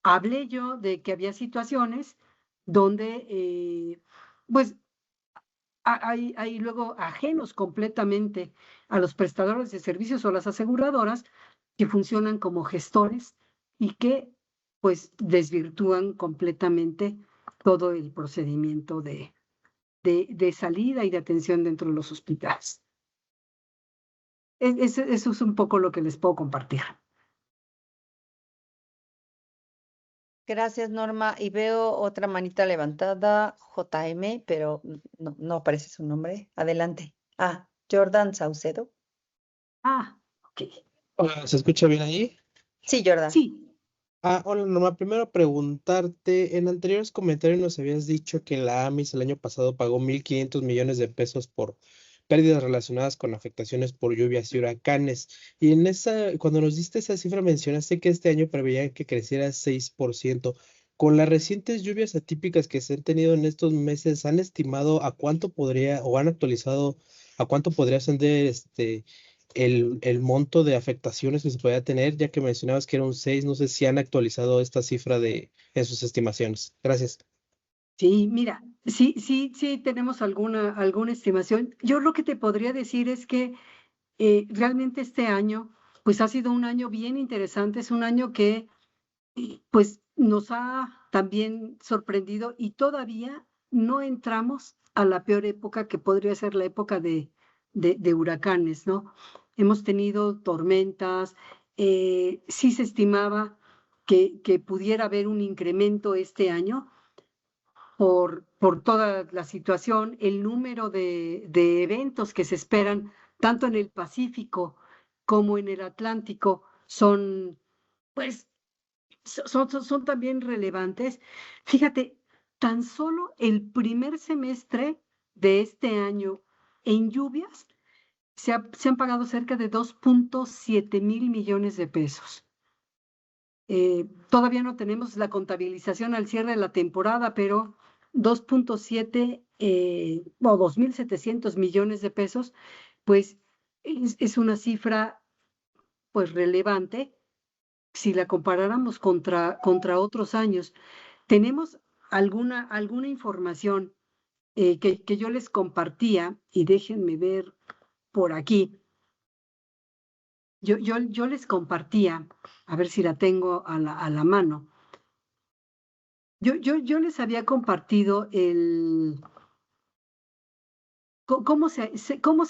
Hablé yo de que había situaciones donde, pues, hay luego ajenos completamente a los prestadores de servicios o las aseguradoras que funcionan como gestores y que, pues, desvirtúan completamente todo el procedimiento de salida y de atención dentro de los hospitales. Eso es un poco lo que les puedo compartir. Gracias, Norma. Y veo otra manita levantada, JM, pero no aparece su nombre. Adelante. Ah, Jordan Saucedo. Ah, ok. Hola, ¿se escucha bien ahí? Sí, Jordan. Sí, Hola Norma, primero preguntarte, en anteriores comentarios nos habías dicho que la AMIS el año pasado pagó 1.500 millones de pesos por pérdidas relacionadas con afectaciones por lluvias y huracanes. Y cuando nos diste esa cifra mencionaste que este año preveían que creciera 6%. Con las recientes lluvias atípicas que se han tenido en estos meses, ¿han estimado a cuánto podría o han actualizado a cuánto podría ascender el monto de afectaciones que se podía tener, ya que mencionabas que era un 6, no sé si han actualizado esta cifra en sus estimaciones? Gracias. sí, mira, sí tenemos alguna estimación. Yo lo que te podría decir es que realmente este año, pues ha sido un año bien interesante, es un año que pues nos ha también sorprendido y todavía no entramos a la peor época que podría ser la época de huracanes, ¿no? Hemos tenido tormentas, sí se estimaba que pudiera haber un incremento este año por toda la situación, el número de eventos que se esperan, tanto en el Pacífico como en el Atlántico, pues, son también relevantes. Fíjate, tan solo el primer semestre de este año en lluvias se han pagado cerca de 2.7 mil millones de pesos. Todavía no tenemos la contabilización al cierre de la temporada, pero 2.7 o 2.700 millones de pesos, pues es una cifra pues relevante si la comparáramos contra otros años. Tenemos alguna información que yo les compartía y déjenme ver por aquí. Yo les compartía, a ver si la tengo a la mano. Yo les había compartido cómo se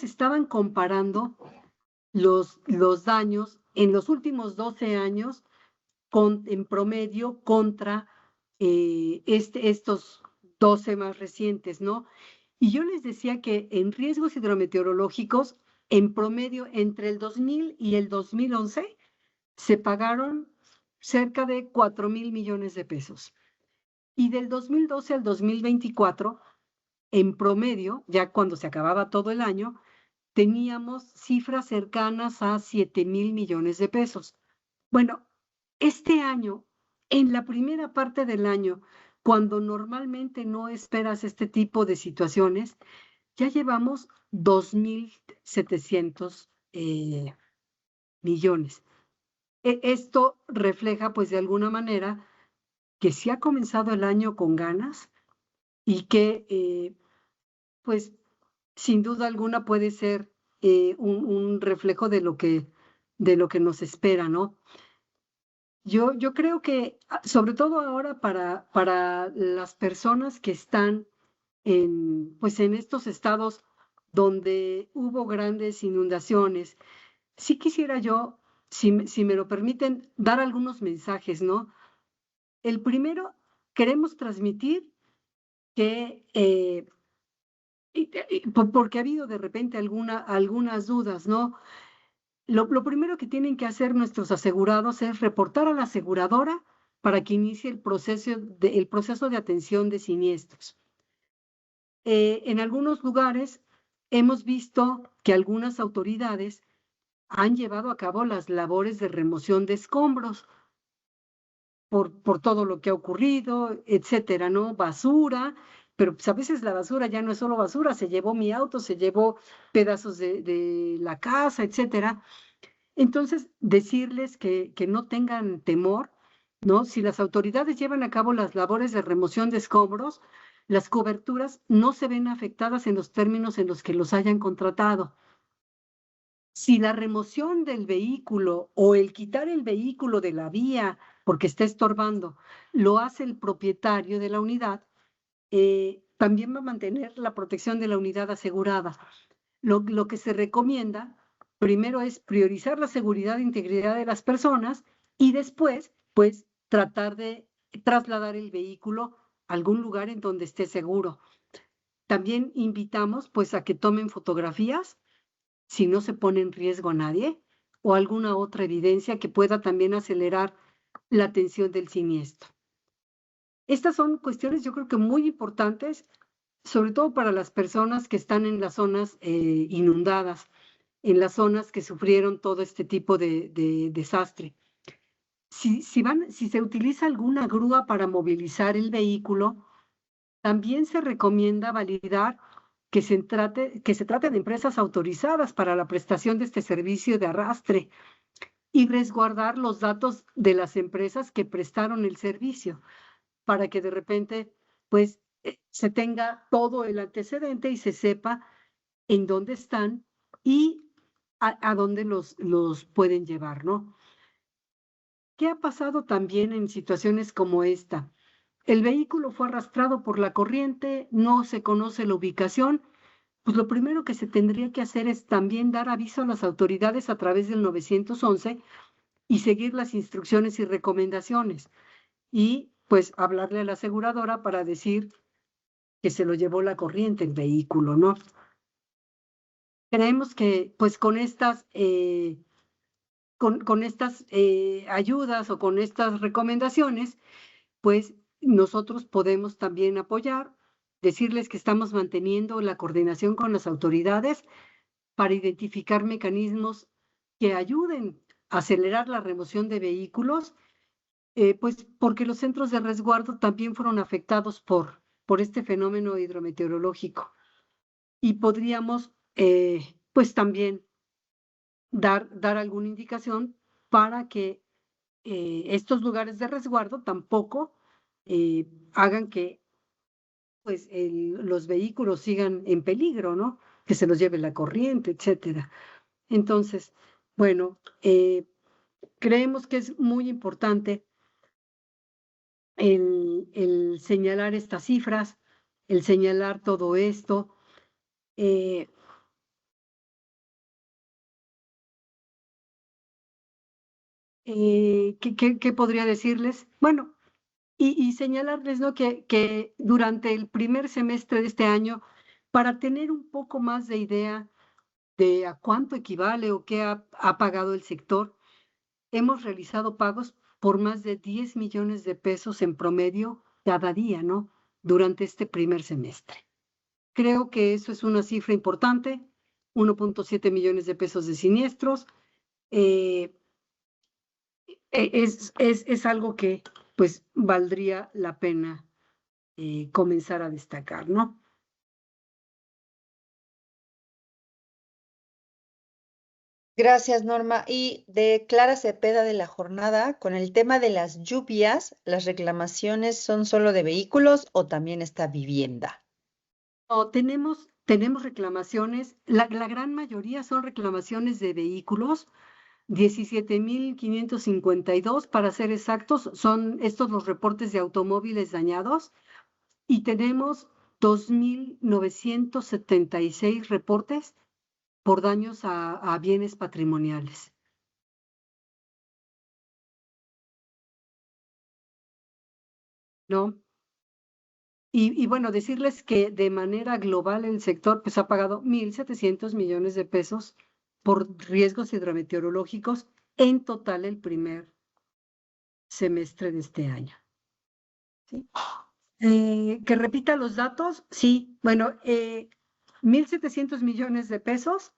estaban comparando los daños en los últimos 12 años en promedio contra estos 12 más recientes, ¿no? Y yo les decía que en riesgos hidrometeorológicos, en promedio, entre el 2000 y el 2011, se pagaron cerca de 4.000 millones de pesos. Y del 2012 al 2024, en promedio, ya cuando se acababa todo el año, teníamos cifras cercanas a 7.000 millones de pesos. Bueno, este año, en la primera parte del año, cuando normalmente no esperas este tipo de situaciones, ya llevamos 2.700 millones. Esto refleja, pues, de alguna manera, que sí ha comenzado el año con ganas y que, pues, sin duda alguna puede ser un reflejo de lo que nos espera, ¿no? Yo creo que, sobre todo ahora para las personas que están pues en estos estados donde hubo grandes inundaciones. Sí quisiera yo, si me lo permiten, dar algunos mensajes, ¿no? El primero, queremos transmitir que, porque ha habido de repente algunas dudas, ¿no? Lo primero que tienen que hacer nuestros asegurados es reportar a la aseguradora para que inicie el proceso de atención de siniestros. En algunos lugares hemos visto que algunas autoridades han llevado a cabo las labores de remoción de escombros por todo lo que ha ocurrido, etcétera, ¿no? Basura, pero pues a veces la basura ya no es solo basura, se llevó mi auto, se llevó pedazos de la casa, etcétera. Entonces, decirles que no tengan temor, ¿no? Si las autoridades llevan a cabo las labores de remoción de escombros, las coberturas no se ven afectadas en los términos en los que los hayan contratado. Si la remoción del vehículo o el quitar el vehículo de la vía porque está estorbando lo hace el propietario de la unidad, también va a mantener la protección de la unidad asegurada. Lo que se recomienda primero es priorizar la seguridad e integridad de las personas y después, pues, tratar de trasladar el vehículo a algún lugar en donde esté seguro. También invitamos, pues, a que tomen fotografías si no se pone en riesgo a nadie o alguna otra evidencia que pueda también acelerar la atención del siniestro. Estas son cuestiones yo creo que muy importantes, sobre todo para las personas que están en las zonas inundadas, en las zonas que sufrieron todo este tipo de desastre. Si se utiliza alguna grúa para movilizar el vehículo, también se recomienda validar que se trate de empresas autorizadas para la prestación de este servicio de arrastre y resguardar los datos de las empresas que prestaron el servicio para que de repente pues se tenga todo el antecedente y se sepa en dónde están y a dónde los pueden llevar, ¿no? ¿Qué ha pasado también en situaciones como esta? El vehículo fue arrastrado por la corriente, no se conoce la ubicación, pues lo primero que se tendría que hacer es también dar aviso a las autoridades a través del 911 y seguir las instrucciones y recomendaciones. Y pues hablarle a la aseguradora para decir que se lo llevó la corriente el vehículo, ¿no? Creemos que pues con estas ayudas o con estas recomendaciones, pues nosotros podemos también apoyar, decirles que estamos manteniendo la coordinación con las autoridades para identificar mecanismos que ayuden a acelerar la remoción de vehículos, pues porque los centros de resguardo también fueron afectados por este fenómeno hidrometeorológico. Y podríamos, pues también dar alguna indicación para que estos lugares de resguardo tampoco hagan que pues los vehículos sigan en peligro, ¿no? Que se los lleve la corriente, etcétera. Entonces, bueno, creemos que es muy importante el señalar estas cifras, el señalar todo esto. ¿Qué podría decirles? Bueno, y señalarles, ¿no? que durante el primer semestre de este año, para tener un poco más de idea de a cuánto equivale o qué ha pagado el sector, hemos realizado pagos por más de 10 millones de pesos en promedio cada día, ¿no? Durante este primer semestre. Creo que eso es una cifra importante, 1.7 millones de pesos de siniestros. Es algo que pues valdría la pena comenzar a destacar, ¿no? Gracias, Norma. Y de Clara Cepeda de la Jornada, con el tema de las lluvias, ¿las reclamaciones son solo de vehículos o también está vivienda? No, tenemos reclamaciones, la gran mayoría son reclamaciones de vehículos, 17,552 para ser exactos, son estos los reportes de automóviles dañados, y tenemos 2.976 reportes por daños a bienes patrimoniales. ¿No? Y bueno, decirles que de manera global el sector pues ha pagado 1.700 millones de pesos por riesgos hidrometeorológicos en total el primer semestre de este año. ¿Sí? Que repita los datos, sí, bueno, 1.700 millones de pesos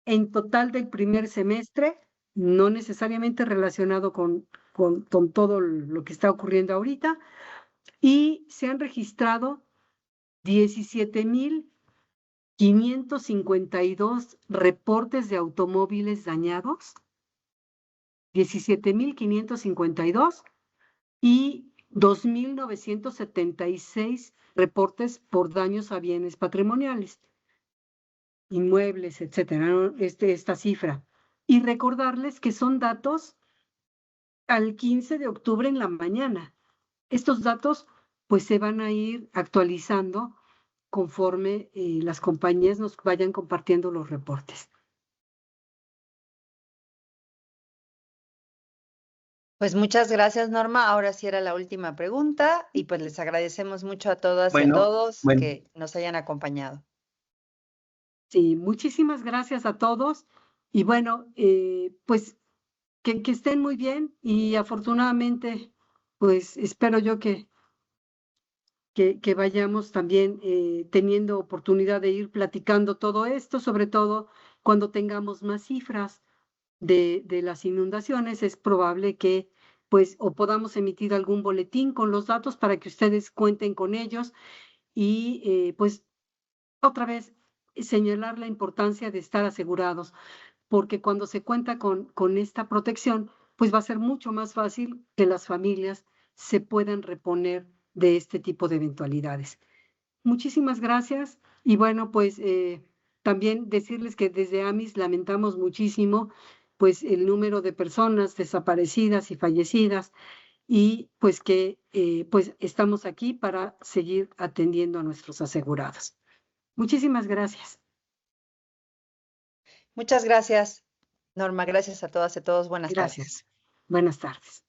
en total del primer semestre, no necesariamente relacionado con todo lo que está ocurriendo ahorita, y se han registrado 17.552 reportes de automóviles dañados, 17.552 y 2.976 reportes por daños a bienes patrimoniales, inmuebles, etcétera, ¿no? Esta cifra. Y recordarles que son datos al 15 de octubre en la mañana. Estos datos pues se van a ir actualizando conforme las compañías nos vayan compartiendo los reportes. Pues muchas gracias, Norma. Ahora sí era la última pregunta y pues les agradecemos mucho a todas y a todos que nos hayan acompañado. Sí, muchísimas gracias a todos y bueno, pues que estén muy bien y afortunadamente pues espero yo que vayamos también teniendo oportunidad de ir platicando todo esto, sobre todo cuando tengamos más cifras de las inundaciones. Es probable que pues o podamos emitir algún boletín con los datos para que ustedes cuenten con ellos y pues otra vez señalar la importancia de estar asegurados, porque cuando se cuenta con esta protección, pues va a ser mucho más fácil que las familias se puedan reponer de este tipo de eventualidades. Muchísimas gracias y bueno, pues también decirles que desde AMIS lamentamos muchísimo pues el número de personas desaparecidas y fallecidas y pues que pues estamos aquí para seguir atendiendo a nuestros asegurados. Muchísimas gracias. Muchas gracias, Norma. Gracias a todas y a todos. Buenas tardes. Gracias. Buenas tardes.